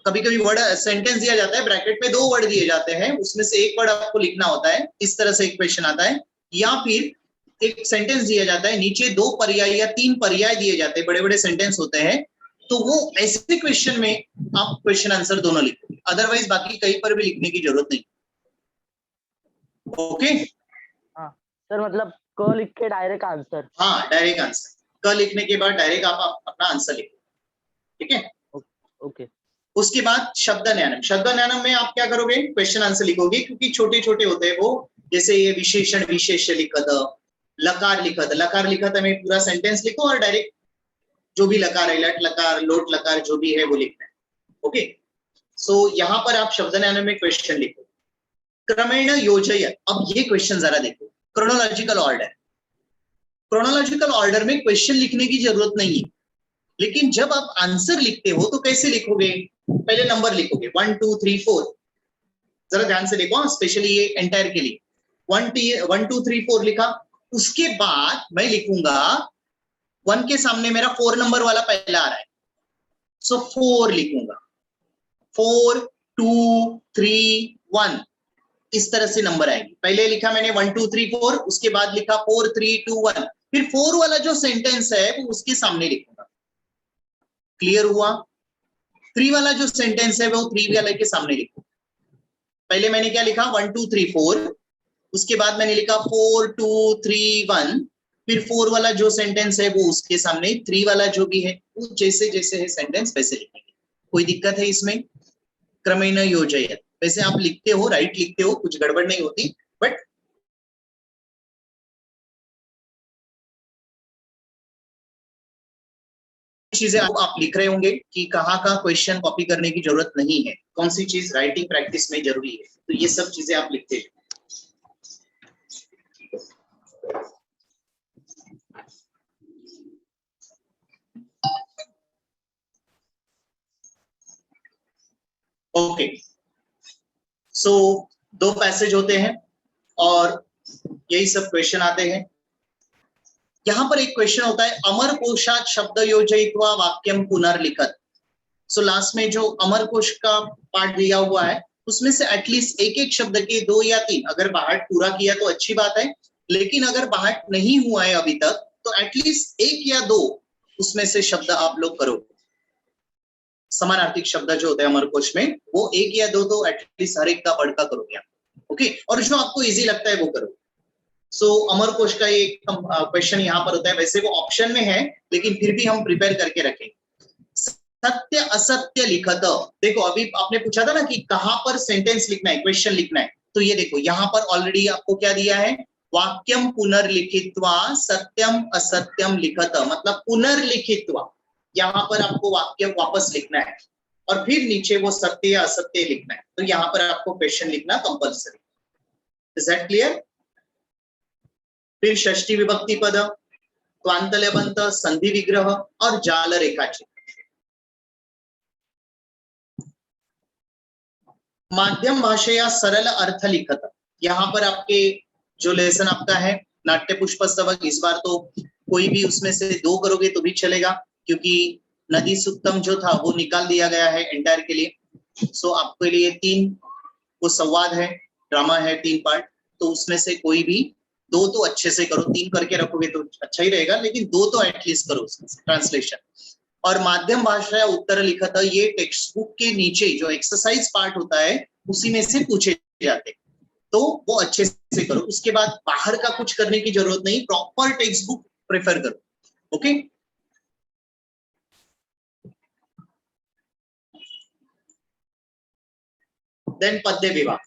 कभी कभी वर्ड सेंटेंस दिया जाता है, ब्रैकेट में 2 वर्ड दिए जाते हैं, उसमें से एक वर्ड आपको लिखना होता है, इस तरह से एक क्वेश्चन आता है। या फिर एक सेंटेंस दिया जाता है, नीचे 2 पर्याय या 3 पर्याय दिए जाते हैं, बड़े बड़े सेंटेंस होते हैं, तो वो ऐसे क्वेश्चन में आप क्वेश्चन आंसर दोनों लिखोगे, अदरवाइज बाकी कहीं पर भी लिखने की जरूरत नहीं। ओके, हाँ सर, मतलब क लिख के डायरेक्ट आंसर। हाँ, डायरेक्ट आंसर, क लिखने के बाद डायरेक्ट आप अपना आंसर लिखो, ठीक है? ओके। उसके बाद शब्द ज्ञानम, शब्द ज्ञानम में आप क्या करोगे, क्वेश्चन आंसर लिखोगे, क्योंकि छोटे छोटे होते हैं वो। जैसे ये विशेषण विशेष्य लिखत, लकार लिखत, लकार लिखत में पूरा सेंटेंस लिखो और डायरेक्ट जो भी लकार है, लट लकार लोट लकार जो भी है वो लिखना है। ओके, सो यहाँ पर आप शब्द ज्ञानम में क्वेश्चन लिखो। क्रमेण योजय, अब ये क्वेश्चन जरा देखो, क्रोनोलॉजिकल ऑर्डर, क्रोनोलॉजिकल ऑर्डर में क्वेश्चन लिखने की जरूरत नहीं है, लेकिन जब आप आंसर लिखते हो तो कैसे लिखोगे, पहले नंबर लिखोगे 1 2 3 4, जरा ध्यान से देखो, स्पेशली ये एंटायर के लिए 1 2 3 4 लिखा। उसके बाद मैं लिखूंगा 1 के सामने मेरा 4 नंबर वाला पहला आ रहा है, सो 4 लिखूंगा, 4 2 3 1, इस तरह से नंबर आएंगे। पहले लिखा मैंने 1 2 3 4, उसके बाद लिखा 4 3 2 1, फिर 4 वाला जो सेंटेंस है वो उसके सामने लिखूंगा। क्लियर हुआ? 3 वाला जो सेंटेंस है वो 3 वाले के सामने लिखो। पहले मैंने क्या लिखा 1 2 3 4, उसके बाद मैंने लिखा 4 2 3 1, फिर 4 वाला जो सेंटेंस है वो उसके सामने, 3 वाला जो भी है वो जैसे जैसे है सेंटेंस वैसे लिखेंगे। कोई दिक्कत है इसमें? क्रमेण योजयत, वैसे आप लिखते हो, राइट लिखते हो, कुछ गड़बड़ नहीं होती, बट चीजें आप लिख रहे होंगे कि कहाँ का क्वेश्चन कॉपी करने की जरूरत नहीं है, कौन सी चीज राइटिंग प्रैक्टिस में जरूरी है, तो ये सब चीजें आप लिखते हैं। ओके, सो 2 पैसेज होते हैं और यही सब क्वेश्चन आते हैं। यहां पर एक क्वेश्चन होता है, अमर कोशात शब्द योजयित्वा वाक्यम पुनर्लिखत। सो लास्ट में जो अमर कोश का पार्ट दिया हुआ है उसमें से एटलीस्ट एक एक शब्द के 2 या 3, अगर बाहर पूरा किया तो अच्छी बात है, लेकिन अगर बाहर नहीं हुआ है अभी तक तो एटलीस्ट 1 या 2 उसमें से शब्द आप लोग करो। समानार्थिक शब्द जो होते हैं अमर कोश में वो 1 या 2 तो एटलीस्ट हर एक का पढ़ का करोगे आप। ओके, और जो आपको इजी लगता है वो करो। सो अमर कोश का ये क्वेश्चन यहाँ पर होता है, वैसे वो ऑप्शन में है लेकिन फिर भी हम प्रिपेयर करके रखेंगे। सत्य असत्य लिखत, देखो अभी आपने पूछा था ना कि कहां पर सेंटेंस लिखना है, क्वेश्चन लिखना है, तो ये देखो यहाँ पर ऑलरेडी आपको क्या दिया है, वाक्यम पुनर्लिखित्वा सत्यम असत्यम लिखत, मतलब पुनर्लिखित्वा, यहाँ पर आपको वाक्य वापस लिखना है और फिर नीचे वो सत्य या असत्य लिखना है, तो यहाँ पर आपको क्वेश्चन लिखना कंपल्सरी। Is that clear? फिर षष्ठी विभक्ति पद, त्वांतल्यबंत, संधि विग्रह और जाल रेखाचित्र। माध्यम भाषया सरल अर्थ लिखत, यहाँ पर आपके जो लेसन आपका है नाट्य पुष्प स्तवक, इस बार तो कोई भी उसमें से 2 करोगे तो भी चलेगा, क्योंकि नदी सुक्तम जो था वो निकाल दिया गया है एंटायर के लिए। सो आपके लिए 3 वो संवाद है, ड्रामा है, 3 पार्ट, तो उसमें से कोई भी 2 तो अच्छे से करो, 3 करके रखोगे तो अच्छा ही रहेगा, लेकिन 2 तो एटलीस्ट करो उसमें ट्रांसलेशन। और माध्यम भाषा उत्तर लिखत, ये टेक्स्ट बुक के नीचे जो एक्सरसाइज पार्ट होता है उसी में से पूछे जाते, तो वो अच्छे से करो। उसके बाद बाहर का कुछ करने की जरूरत नहीं, प्रॉपर टेक्स्ट बुक प्रेफर करो। ओके, देन पद्य विवाह,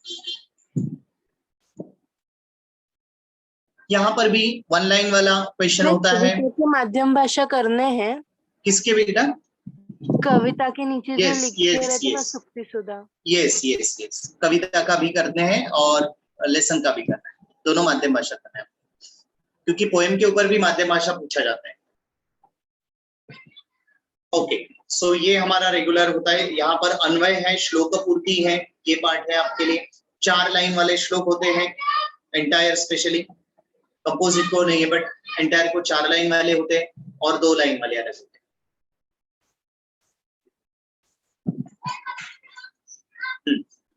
यहाँ पर भी 1 लाइन वाला क्वेश्चन होता है। माध्यम भाषा करने हैं किसके बेटा? कविता के नीचे जो Yes, लिखते yes, रहते ना, yes. सुक्ति सुधा। यस यस यस, कविता का भी करते हैं और लेसन का भी करना है, दोनों माध्यम भाषा करना है, क्योंकि पोएम के ऊपर भी माध्यम भाषा पूछा जाता है। ओके, सो ये हमारा रेगुलर होता है। यहाँ पर अन्वय है, श्लोक पूर्ति है, ये पार्ट है आपके लिए। 4 लाइन वाले श्लोक होते हैं एंटायर, स्पेशली कंपोजिट को नहीं है बट एंटायर को 4 लाइन वाले होते हैं और 2 लाइन वाले अलग होते हैं।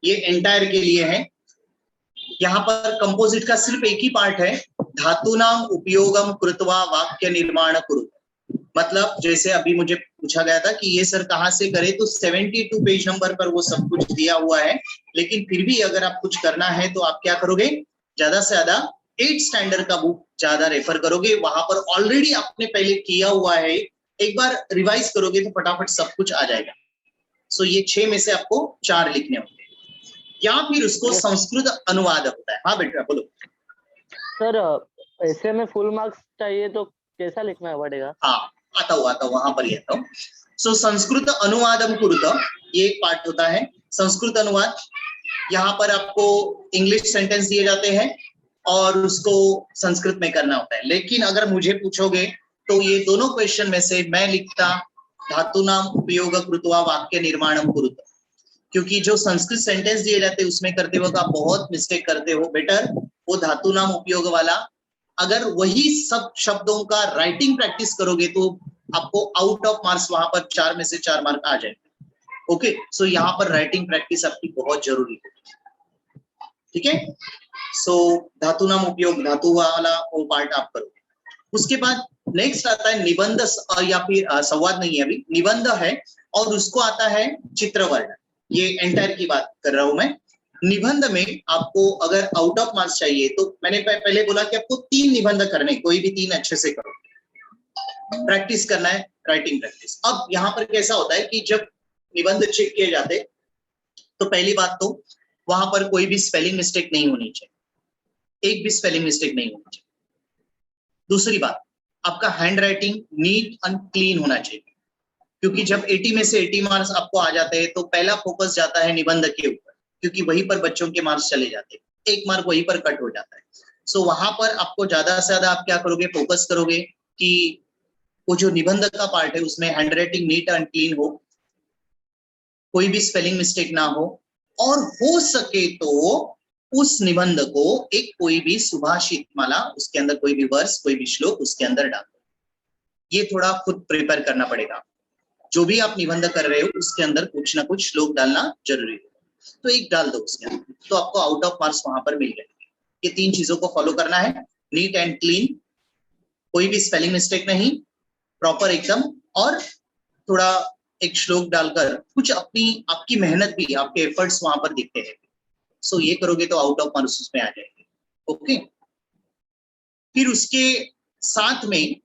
ये एंटायर के लिए है। यहाँ पर कंपोजिट का सिर्फ एक ही पार्ट है, धातु नाम उपयोगम कृत्वा वाक्य निर्माण कुरु, मतलब जैसे अभी मुझे पूछा गया था कि ये सर कहाँ से करे, तो 72 पेज नंबर पर वो सब कुछ दिया हुआ है, लेकिन फिर भी अगर आप कुछ करना है तो आप क्या करोगे, ज्यादा से ज्यादा 8th स्टैंडर्ड का बुक ज्यादा रेफर करोगे, वहां पर ऑलरेडी आपने पहले किया हुआ है, एक बार रिवाइज करोगे तो फटाफट सब कुछ आ जाएगा। सो ये 6 में से आपको 4 लिखने होंगे, या फिर उसको संस्कृत अनुवाद होता है। हाँ बेटा बोलो। सर ऐसे में फुल मार्क्स चाहिए तो कैसा लिखना पड़ेगा? हाँ आता हूँ वहां पर ही आता हूँ। सो संस्कृत अनुवादम कुरुत, ये एक पार्ट होता है संस्कृत अनुवाद। यहाँ पर आपको इंग्लिश सेंटेंस दिए जाते हैं और उसको संस्कृत में करना होता है, लेकिन अगर मुझे पूछोगे तो ये दोनों क्वेश्चन में से मैं लिखता धातु नाम उपयोग कृत्वा वाक्य निर्माणम कुरुत, क्योंकि जो संस्कृत सेंटेंस दिए जाते हैं उसमें करते वक्त आप बहुत मिस्टेक करते हो। बेटर वो धातु नाम उपयोग वाला, अगर वही सब शब्दों का राइटिंग प्रैक्टिस करोगे तो आपको आउट ऑफ मार्क्स वहां पर 4 में से 4 मार्क आ जाएंगे। ओके, सो यहाँ पर राइटिंग प्रैक्टिस आपकी बहुत जरूरी है, ठीक है। सो धातु नाम उपयोग, धातु वाला वो पार्ट आप करोगे। उसके बाद नेक्स्ट आता है निबंध, या फिर संवाद नहीं है अभी, निबंध है, और उसको आता है चित्रवर्ण। ये एंटायर की बात कर रहा हूं मैं। निबंध में आपको अगर आउट ऑफ मार्क्स चाहिए तो मैंने पहले बोला कि आपको 3 निबंध करने, कोई भी 3 अच्छे से करो, प्रैक्टिस करना है, राइटिंग प्रैक्टिस। अब यहाँ पर कैसा होता है कि जब निबंध चेक किए जाते तो पहली बात तो वहां पर कोई भी स्पेलिंग मिस्टेक नहीं होनी चाहिए, एक भी स्पेलिंग मिस्टेक नहीं होनी चाहिए। दूसरी बात, आपका hand writing neat and clean होना चाहिए, क्योंकि जब 80 में से 80 मार्क्स आपको आ जाते हैं तो पहला फोकस जाता है निबंध के ऊपर, क्योंकि वहीं पर बच्चों के मार्क्स चले जाते हैं, 1 मार्क वहीं पर कट हो जाता है। सो वहां पर आपको ज्यादा से ज्यादा आप क्या करोगे, फोकस करोगे कि वो जो निबंध का पार्ट है उसमें hand writing neat and clean हो, कोई भी स्पेलिंग मिस्टेक ना हो, और हो सके तो उस निबंध को एक कोई भी सुभाषित माला, उसके अंदर कोई भी वर्स, कोई भी श्लोक उसके अंदर डाल दो। ये थोड़ा खुद प्रिपेयर करना पड़ेगा। जो भी आप निबंध कर रहे हो उसके अंदर कुछ ना कुछ श्लोक डालना जरूरी है, तो एक डाल दो उसके अंदर, तो आपको आउट ऑफ मार्क्स वहां पर मिल जाएंगे। ये 3 चीजों को फॉलो करना है, नीट एंड क्लीन, कोई भी स्पेलिंग मिस्टेक नहीं, प्रॉपर एकदम, और थोड़ा एक श्लोक डालकर कुछ आपकी मेहनत भी, आपके एफर्ट्स वहां पर दिखते हैं। सो ये करोगे तो आउट ऑफ मार्क्स उसमें आ जाएंगे। ओके, फिर उसके साथ में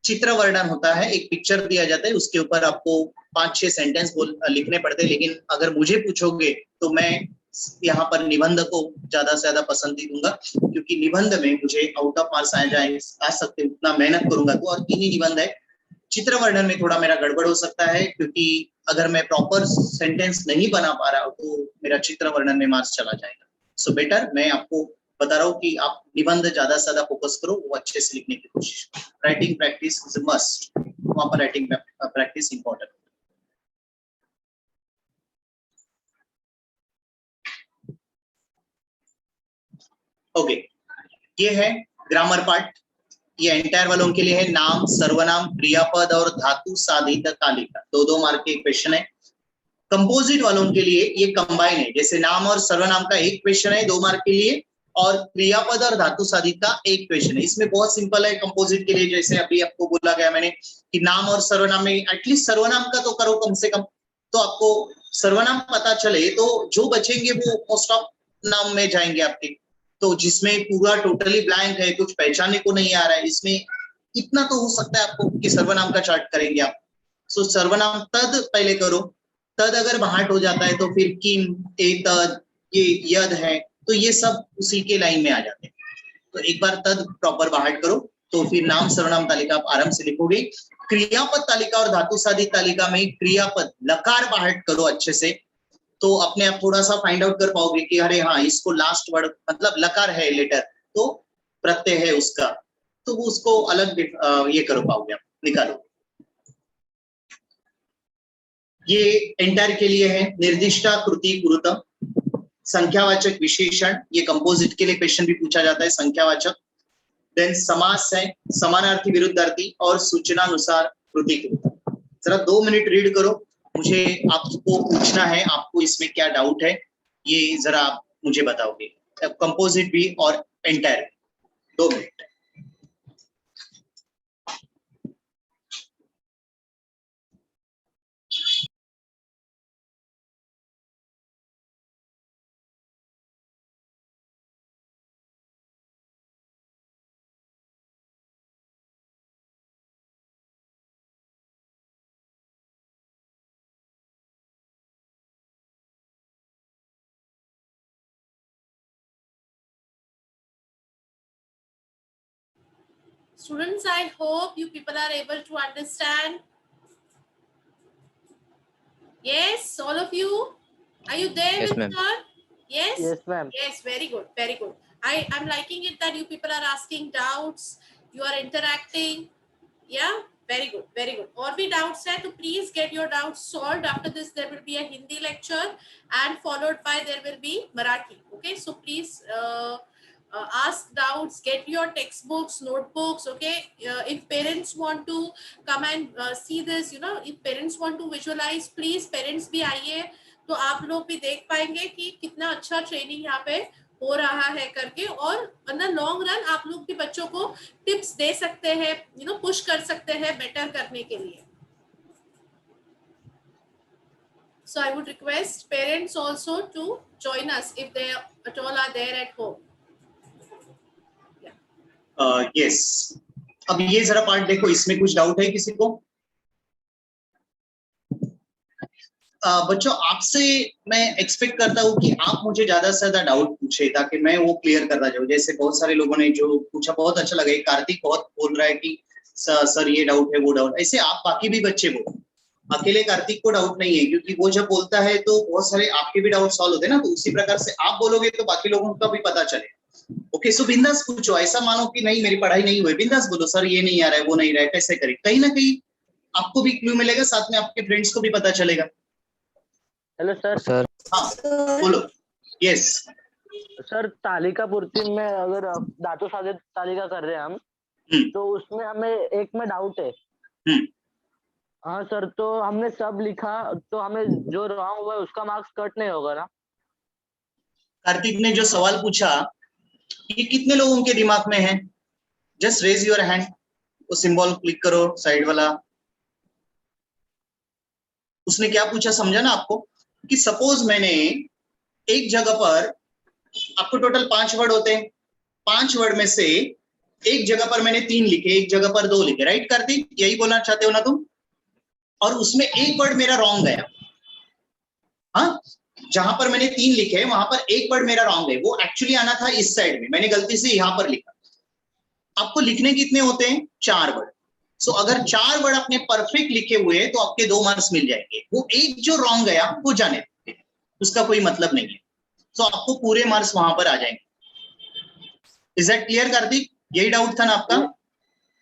चित्र वर्णन होता है, एक पिक्चर दिया जाता है, उसके ऊपर आपको 5-6 सेंटेंस लिखने पड़ते हैं। लेकिन अगर मुझे पूछोगे तो मैं यहाँ पर निबंध को ज्यादा से ज्यादा पसंदी दूंगा, क्योंकि निबंध में मुझे आउट ऑफ मार्क्स आ सकते, उतना मेहनत करूंगा तो। और 3 ही निबंध है। चित्र वर्णन में थोड़ा मेरा गड़बड़ हो सकता है, क्योंकि अगर मैं प्रॉपर सेंटेंस नहीं बना पा रहा हूँ तो मेरा चित्र वर्णन में मार्क्स चला जाएगा। सो बेटर मैं आपको बता रहा हूँ कि आप निबंध ज्यादा से ज्यादा फोकस करो, वो अच्छे से लिखने की कोशिश करो। Writing practice is a must, वहां पर राइटिंग प्रैक्टिस इंपॉर्टेंट। ओके, ये है ग्रामर पार्ट। ये एंटायर वालों के लिए है। नाम, सर्वनाम, क्रियापद और धातु साधित तालिका, 2-2 मार्क के क्वेश्चन है। कंपोजिट वालों के लिए ये कंबाइन है, जैसे नाम और सर्वनाम का एक क्वेश्चन है 2 मार्क के लिए, और क्रियापद और धातु साधित का एक क्वेश्चन है। इसमें बहुत सिंपल है कंपोजिट के लिए, जैसे अभी आपको बोला गया मैंने कि नाम और सर्वनाम में एटलीस्ट सर्वनाम का तो करो कम से कम, तो आपको सर्वनाम पता चले तो जो बचेंगे वो मोस्ट ऑफ नाम में जाएंगे आपके। तो जिसमें पूरा टोटली ब्लैंक है, कुछ पहचानने को नहीं आ रहा है, इसमें इतना तो हो सकता है आपको कि सर्वनाम का चार्ट करेंगे आप। सो सर्वनाम तद पहले करो, तद अगर बाहट हो जाता है तो फिर किम, एतद, ये यद है, तो ये सब उसी के लाइन में आ जाते हैं। तो एक बार तद प्रॉपर बाहट करो तो फिर नाम सर्वनाम तालिका आप आराम से लिखोगे। क्रियापद तालिका और धातु साधित तालिका में क्रियापद लकार बाहट करो अच्छे से, तो अपने आप थोड़ा सा फाइंड आउट कर पाओगे कि अरे हाँ इसको लास्ट वर्ड मतलब लकार है लेटर, तो प्रत्यय है उसका, तो वो उसको अलग ये कर पाओगे आप, निकालो। ये एंटायर के लिए है। निर्दिष्टाकृति कुरुतम, संख्यावाचक विशेषण, ये कंपोजिट के लिए क्वेश्चन भी पूछा जाता है, संख्यावाचक। देन समास है, समानार्थी विरुद्धार्थी और सूचनानुसार कृति कुरुतम। जरा 2 मिनट रीड करो, मुझे आपको पूछना है आपको इसमें क्या डाउट है, ये जरा आप मुझे बताओगे। कंपोजिट भी और entire, 2 minute. Students, I hope you people are able to understand. Yes, all of you. Are you there Yes, with ma'am. her? Yes? Yes, ma'am. Yes, very good, very good. I'm liking it that you people are asking doubts, you are interacting. Yeah, very good, very good. Or भी doubts है तो please get your doubts solved. After this there will be a Hindi lecture and followed by there will be Marathi. Okay, so please ask doubts, get your textbooks, notebooks. Okay, if parents want to come and see this, you know, if parents want to visualize, please parents भी आइए, तो आप लोग भी देख पाएंगे कि कितना अच्छा ट्रेनिंग यहाँ पे हो रहा है करके, और इन द लॉन्ग रन आप लोग भी बच्चों को टिप्स दे सकते हैं, यू नो, पुश कर सकते हैं बेटर करने के लिए. So I would request parents also to join us if they at all are there at home. Yes. अब ये जरा पार्ट देखो, इसमें कुछ डाउट है किसी को? बच्चों आपसे मैं एक्सपेक्ट करता हूँ कि आप मुझे ज्यादा से ज्यादा डाउट पूछे ताकि मैं वो क्लियर करता जाऊँ. जैसे बहुत सारे लोगों ने जो पूछा बहुत अच्छा लगा. कार्तिक बहुत बोल रहा है कि सर ये डाउट है वो डाउट. ऐसे आप बाकी भी बच्चे बोलो, अकेले कार्तिक को डाउट नहीं है, क्योंकि वो जब बोलता है तो बहुत सारे आपके भी डाउट सॉल्व होते हैं ना. तो उसी प्रकार से आप बोलोगे तो बाकी लोगों का भी पता चले. ओके, सो बिंदास पूछो. ऐसा मानो कि नहीं मेरी पढ़ाई नहीं हुई, बिंदास बोलो सर ये नहीं आ रहा है वो नहीं रहा है, कैसे करें. कहीं ना कहीं आपको भी क्लू मिलेगा, साथ में आपके फ्रेंड्स को भी पता चलेगा. Hello sir. सर हाँ बोलो. यस सर तालिका पूर्ति में अगर धातु साधित तालिका कर रहे हैं हम, तो उसमें हमें एक में डाउट है. हाँ सर, तो हमने सब लिखा तो हमें जो रॉन्ग हुआ है उसका मार्क्स कट नहीं होगा ना? कार्तिक ने जो सवाल पूछा ये कितने लोगों के दिमाग में है? Just raise your hand. वो सिंबल क्लिक करो साइड वाला. उसने क्या पूछा समझा ना आपको? कि सपोज मैंने एक जगह पर, आपको टोटल 5 वर्ड होते हैं, 5 वर्ड में से एक जगह पर मैंने 3 लिखे, एक जगह पर 2 लिखे, राइट कार्तिक? यही बोलना चाहते हो ना तुम? और उसमें एक वर्ड मेरा रॉन्ग गया, हाँ, जहां पर मैंने 3 लिखे वहां पर एक वर्ड मेरा रॉन्ग है, वो एक्चुअली आना था इस साइड में, मैंने गलती से यहां पर लिखा। आपको लिखने कितने होते हैं? 4 वर्ड। सो अगर 4 वर्ड आपने परफेक्ट लिखे हुए हैं तो आपके 2 मार्क्स मिल जाएंगे। वो एक जो रॉन्ग गया वो जाने देते, उसका कोई मतलब नहीं है। सो आपको पूरे मार्क्स वहां पर आ जाएंगे। Is that clear Kartik? यही डाउट था ना आपका?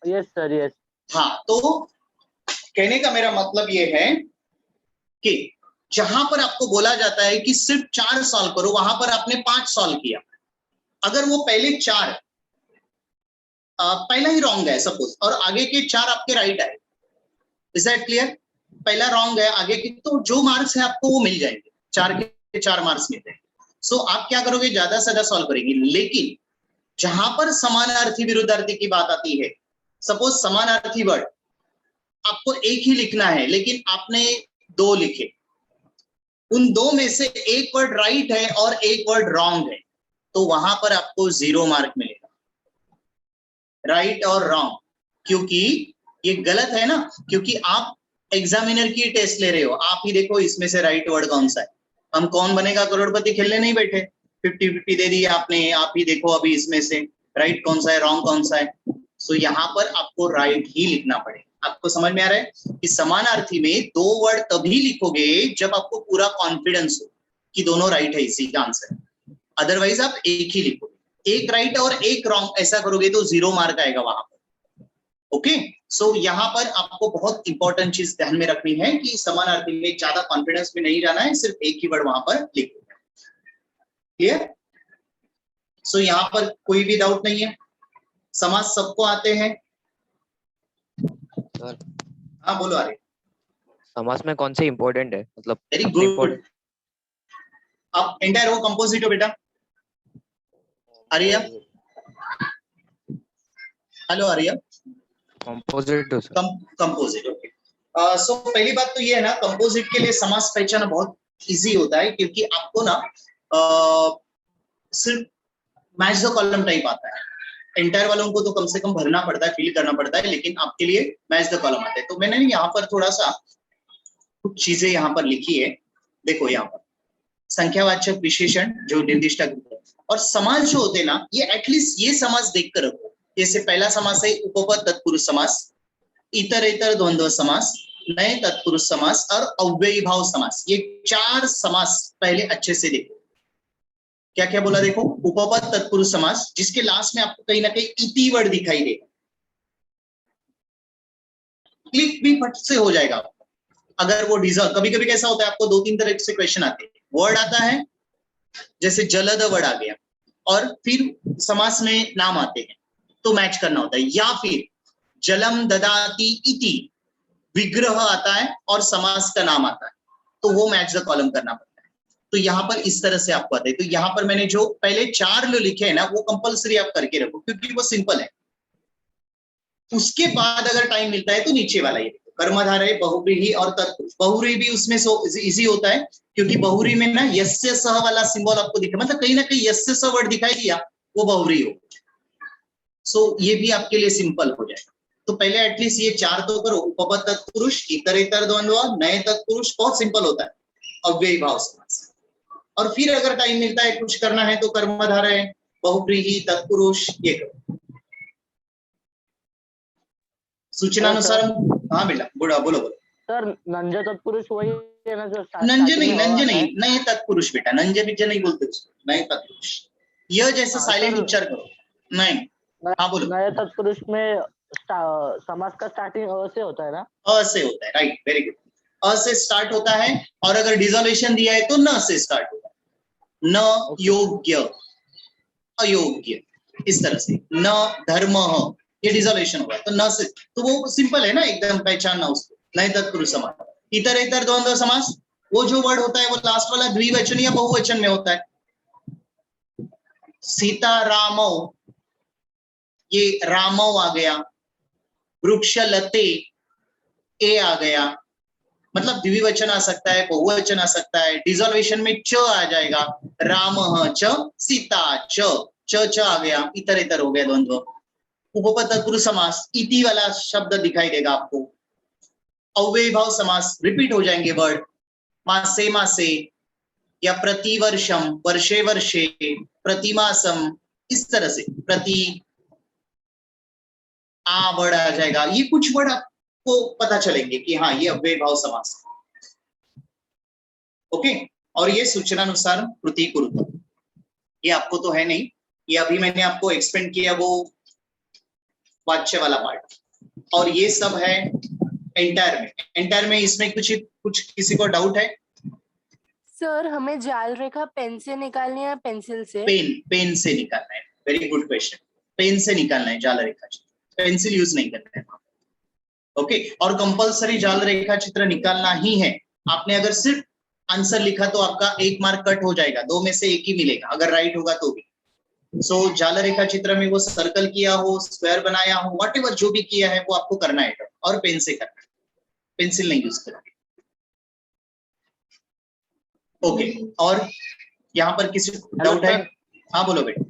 Yes sir, yes. हाँ, तो कहने का मेरा मतलब ये है कि जहां पर आपको बोला जाता है कि सिर्फ 4 सॉल्व करो, वहां पर आपने 5 सॉल्व किया। अगर वो पहले 4 पहला ही रॉन्ग है सपोज, और आगे के 4 आपके राइट आए, इज दैट क्लियर? पहला रॉन्ग है, आगे के तो जो मार्क्स है आपको वो मिल जाएंगे, 4 के 4 मार्क्स मिलते हैं। सो आप क्या करोगे? ज्यादा से ज्यादा सॉल्व करेंगे। लेकिन जहां पर समानार्थी विरुद्धार्थी की बात आती है, सपोज समानार्थी वर्ड आपको एक ही लिखना है लेकिन आपने 2 लिखे, उन 2 में से एक वर्ड राइट है और एक वर्ड रॉन्ग है, तो वहां पर आपको 0 मार्क मिलेगा, राइट और रॉन्ग। क्योंकि ये गलत है ना, क्योंकि आप एग्जामिनर की टेस्ट ले रहे हो, आप ही देखो इसमें से राइट वर्ड कौन सा है। हम कौन बनेगा करोड़पति खेलने नहीं बैठे, 50-50 दे दिया आपने, आप ही देखो अभी इसमें से राइट कौन सा है, रॉन्ग कौन सा है। सो यहाँ पर आपको राइट ही लिखना पड़ेगा। आपको समझ में आ रहा है कि समानार्थी में 2 वर्ड तभी लिखोगे जब आपको पूरा कॉन्फिडेंस हो कि दोनों राइट है, इसी का आंसर। अदरवाइज आप एक ही लिखोगे, एक राइट और एक रॉन्ग, ऐसा करोगे तो 0 मार्क आएगा वहां पर। ओके, सो यहाँ पर आपको बहुत इंपॉर्टेंट चीज ध्यान में रखनी है कि समानार्थी में ज्यादा कॉन्फिडेंस में नहीं जाना है, सिर्फ एक ही वर्ड वहां पर लिखो। क्लियर? सो यहाँ पर कोई भी डाउट नहीं है, समाज सबको आते हैं? सर हाँ बोलो। अरे समास में कौन से इम्पोर्टेंट है, मतलब वेरी सबसे गुड। important? आप एंटायर हो कंपोजिट हो बेटा? आर्या, हेलो आर्या। कंपोजिट हो सर। Composite, okay. सो पहली बात तो ये है ना, कंपोजिट के लिए समास पहचाना बहुत इजी होता है, क्योंकि आपको ना सिर्फ मैच द कॉलम टाइप आता है। एंटायर वालों को तो कम से कम भरना पड़ता है, फिल करना पड़ता है, लेकिन आपके लिए मैच द कॉलम आता है। तो मैंने यहाँ पर थोड़ा सा कुछ चीजें यहाँ पर लिखी है, देखो यहाँ पर संख्यावाचक विशेषण जो निर्दिष्ट है, और समास जो होते हैं ना, ये एटलीस्ट ये समास देख कर रखो। जैसे पहला समास है उपपद तत्पुरुष समास, इतरेतर द्वंद्व समास, नए तत्पुरुष समास और अव्ययीभाव समास। ये 4 समास पहले अच्छे से देखो। क्या क्या बोला देखो? उपपद तत्पुरुष समास, जिसके लास्ट में आपको कहीं ना कहीं इति वर्ड दिखाई देगा, क्लिक भी फट से हो जाएगा अगर वो डिजर्व। कभी कभी कैसा होता है, आपको 2-3 तरह से क्वेश्चन आते हैं। वर्ड आता है जैसे जलद वर्ड आ गया, और फिर समास में नाम आते हैं तो मैच करना होता है, या फिर जलम ददाति इति विग्रह आता है और समास का नाम आता है, तो वो मैच द कॉलम करना पड़ता है। तो यहाँ पर इस तरह से आपको आता है। तो यहाँ पर मैंने जो पहले 4 जो लिखे हैं ना, वो कंपलसरी आप करके रखो, क्योंकि वो सिंपल है। उसके बाद अगर टाइम मिलता है तो नीचे वाला ये कर्मधारय, बहुव्रीहि और तत्पुरुष। बहुव्रीहि भी उसमें इजी होता है, क्योंकि बहुव्रीहि में ना यस्य सह वाला सिंबल आपको दिखे, मतलब कहीं ना कहीं यस्य सह वर्ड दिखाई दिया, वो बहुव्रीहि हो। सो ये भी आपके लिए सिंपल हो जाएगा। तो पहले एटलीस्ट ये 4 तो करो, उपपद तत्पुरुष, इतरेतर द्वंद्व, नए तत्पुरुष, बहुत सिंपल होता है, अव्ययीभाव समास। और फिर अगर टाइम मिलता है कुछ करना है तो कर्मधारय, बहुव्रीहि, तत्पुरुष, ये करो सूचनानुसार। हाँ बेटा बोलो बोलो। सर नंज तत्पुरुष वही है ना जो नंज नहीं, नए तत्पुरुष बेटा, नंज बिज नहीं बोलते उसको, नए तत्पुरुष। यह जैसा साइलेंट उच्चार करो, नहीं। हाँ बोलो। नए तत्पुरुष में समास का स्टार्टिंग अ से होता है ना? अ से होता है, राइट, वेरी गुड। अ से स्टार्ट होता है, और अगर डिसोल्यूशन दिया है तो न से स्टार्ट होता है। न योग्य, अयोग्य, इस तरह से। न धर्म, ये डिसोल्यूशन होगा तो न से, तो वो सिंपल है ना, एकदम पहचानना उसको। नए तत्पुरुष समास। इतरेतर द्वंद्व समास, वो जो वर्ड होता है वो लास्ट वाला द्विवचन या बहुवचन में होता है। सीता रामो, ये रामो आ गया। वृक्ष लते, ए आ गया, मतलब द्विवचन आ सकता है, बहुवचन आ सकता है। डिसोल्यूशन में च आ जाएगा, राम च, सीता च, च आ गया, इतर इतर हो गया द्वंद्व। उपपद तत्पुरुष समास, इति वाला शब्द दिखाई देगा आपको, अव्ययी भाव समास, रिपीट हो जाएंगे वर्ड, मासे मासे या प्रतिवर्षम, वर्षे वर्षे, प्रतिमासम, इस तरह से प्रति आ वर्ड आ जाएगा। ये कुछ वर्ड आपको पता चलेंगे कि हाँ ये अव्ययी भाव समास है। ओके, और ये सूचनानुसार कृति कुरुत, ये आपको तो है नहीं, ये अभी मैंने आपको एक्सप्लेन किया वो वाच्य वाला पार्ट, और ये सब है एंटायर में। एंटायर में इसमें कुछ किसी को डाउट है? सर हमें जाल रेखा पेन से निकालनी है, पेंसिल से? पेन से निकालना है। वेरी गुड क्वेश्चन, पेन से निकालना है जाल रेखा चित्र, पेंसिल यूज नहीं करना है। ओके, और कंपलसरी जाल रेखा चित्र निकालना ही है। आपने अगर सिर्फ आंसर लिखा तो आपका 1 मार्क कट हो जाएगा, 2 में से 1 ही मिलेगा अगर राइट होगा तो भी। सो जाल रेखा चित्र में वो सर्कल किया हो, स्क्वायर बनाया हो, व्हाटएवर जो भी किया है वो आपको करना है, और पेन से करना है, पेंसिल नहीं यूज करोगे। ओके, और यहाँ पर किसी डाउट है? हाँ बोलो बेटा।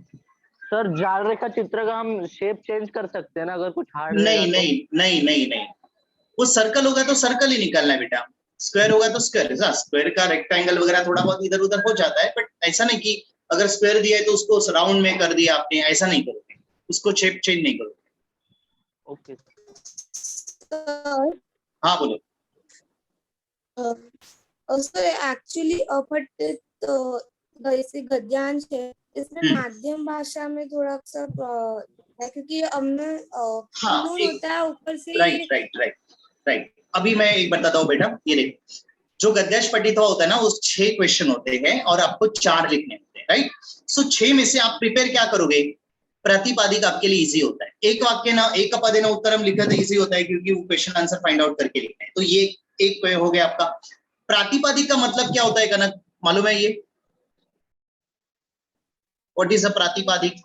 सर जाल रेखा चित्र का हम शेप चेंज कर सकते हैं ना, अगर कुछ हार्ड? नहीं नहीं नहीं नहीं नहीं, वो सर्कल होगा तो सर्कल ही निकालना है बेटा, स्क्वायर होगा तो स्क्वायर। स्क्वायर का रेक्टेंगल वगैरह थोड़ा बहुत इधर उधर हो जाता है, बट ऐसा नहीं कि अगर स्क्वायर दिया है तो उसको राउंड में कर दिया आपने, ऐसा नहीं करोगे, उसको शेप चेंज नहीं करोगे। ओके हाँ बोलो। सर एक्चुअली अपठित जैसे गद्यांश है, इसमें माध्यम भाषा में थोड़ा सा है, क्योंकि हमने होता है ऊपर से। Right right right right. अभी मैं एक बताता हूँ बेटा, ये देख, जो गद्यांश पठित होता है ना, उस 6 क्वेश्चन होते हैं और आपको 4 लिखने होते हैं, राइट। सो 6 में से आप प्रिपेयर क्या करोगे? प्रातिपादिक आपके लिए इजी होता है। एक वाक्य ना एक पदेन उत्तरम लिखा तो इजी होता है, क्योंकि वो क्वेश्चन आंसर फाइंड आउट करके लिखना है। तो ये एक हो गया आपका। प्रातिपादिक का मतलब क्या होता है कनक, मालूम है ये? व्हाट इज अ प्रातिपादिक?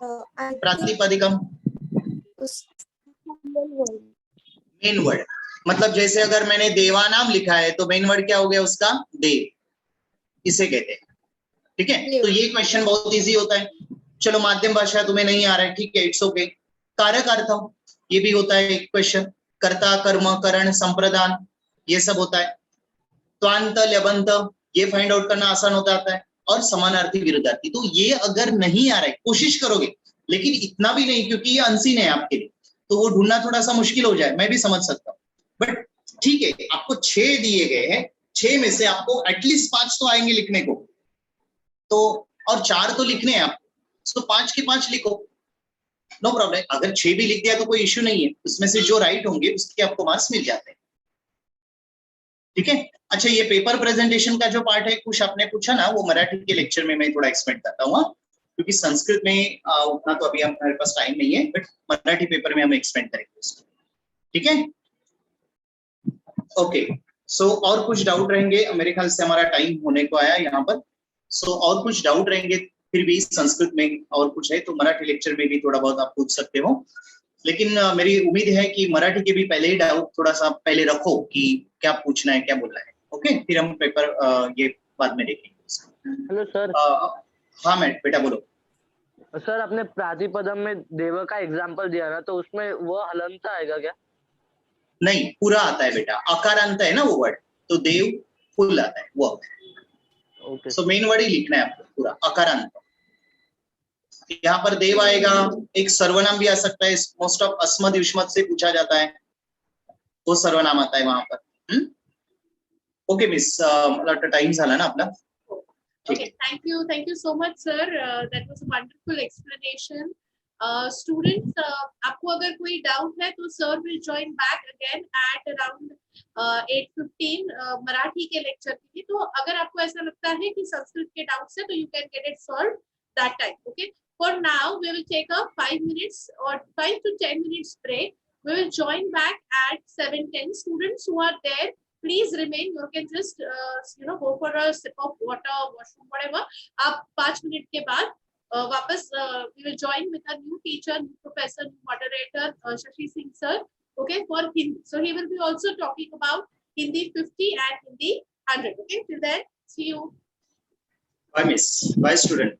प्रातिपादिकम मेन वर्ड, मतलब जैसे अगर मैंने देवानाम लिखा है तो मेन वर्ड क्या हो गया उसका? देव, इसे कहते हैं, ठीक है। तो ये क्वेश्चन बहुत इजी होता है। चलो माध्यम भाषा तुम्हें नहीं आ रहा है, ठीक है, इट्स ओके। कारक अर्थ, ये भी होता है एक क्वेश्चन। कर्ता, कर्म, करण, संप्रदान, ये सब होता है। त्वांत, ल्यबंत, ये फाइंड आउट करना आसान हो जाता है। और समानार्थी, विरुद्धार्थी, तो ये अगर नहीं आ रहा है, कोशिश करोगे, लेकिन इतना भी नहीं, क्योंकि ये अनसीन है आपके लिए, तो वो ढूंढना थोड़ा सा मुश्किल हो जाए, मैं भी समझ सकता हूँ। बट ठीक है, आपको 6 दिए गए हैं, 6 में से आपको एटलीस्ट 5 तो आएंगे लिखने को, तो और 4 तो लिखने हैं आपको, तो 5 के 5 लिखो, नो प्रॉब्लम। अगर 6 भी लिख दिया तो कोई इश्यू नहीं है, उसमें से जो राइट होंगे उसके आपको मार्क्स मिल जाते हैं, ठीक है। अच्छा, ये पेपर प्रेजेंटेशन का जो पार्ट है, कुछ आपने पूछा ना, वो मराठी के लेक्चर में मैं थोड़ा एक्सप्लेन करता हूँ, क्योंकि संस्कृत में उतना तो अभी हमारे पास टाइम नहीं है, बट मराठी पेपर में हम एक्सप्लेन करेंगे उसको, ठीक है। ओके, सो और कुछ डाउट रहेंगे? मेरे ख्याल से हमारा टाइम होने को आया यहाँ पर। सो और कुछ डाउट रहेंगे फिर भी संस्कृत में और कुछ है तो मराठी लेक्चर में भी थोड़ा बहुत आप पूछ सकते हो, लेकिन मेरी उम्मीद है कि मराठी के भी पहले ही डाउट थोड़ा सा पहले रखो कि क्या पूछना है, क्या बोलना है। ओके, फिर हम पेपर ये बाद में देखेंगे। Hello sir. हाँ मैं बेटा बोलो। सर अपने प्रातिपदम में देव का एग्जांपल दिया ना, तो उसमें वो हलंत आएगा क्या? नहीं, पूरा आता है बेटा, अकारांत है ना वो वर्ड, तो देव फुल आता है वो। ओके, सो मेन वर्ड ही लिखना है आपको पूरा, अकारांत। यहाँ पर देव आएगा, एक सर्वनाम भी आ सकता है, मोस्ट ऑफ अस्मद युष्मद से पूछा जाता है, वो सर्वनाम आता है वहां पर। ओके मिस, टाइम झाला ना आपला? Okay, thank you so much, sir. That was a wonderful explanation. Students, आपको अगर कोई डाउट है तो sir will join back again at around 8:15 Marathi के लेक्चर के लिए। तो अगर आपको ऐसा लगता है कि संस्कृत के डाउट्स है तो you can get it solved that time. Okay. For now, we will take a 5 minutes or 5 to 10 minutes break. We will join back at 7:10. Students who are there, please remain. You can just go for a sip of water, washroom, whatever. आप 5 minute के बाद वापस we will join with a new teacher, new professor, new moderator, Shashi Singh sir. Okay, for Hindi. So he will be also talking about Hindi 50 and Hindi 100. Okay, till then, see you. Bye miss. Bye student.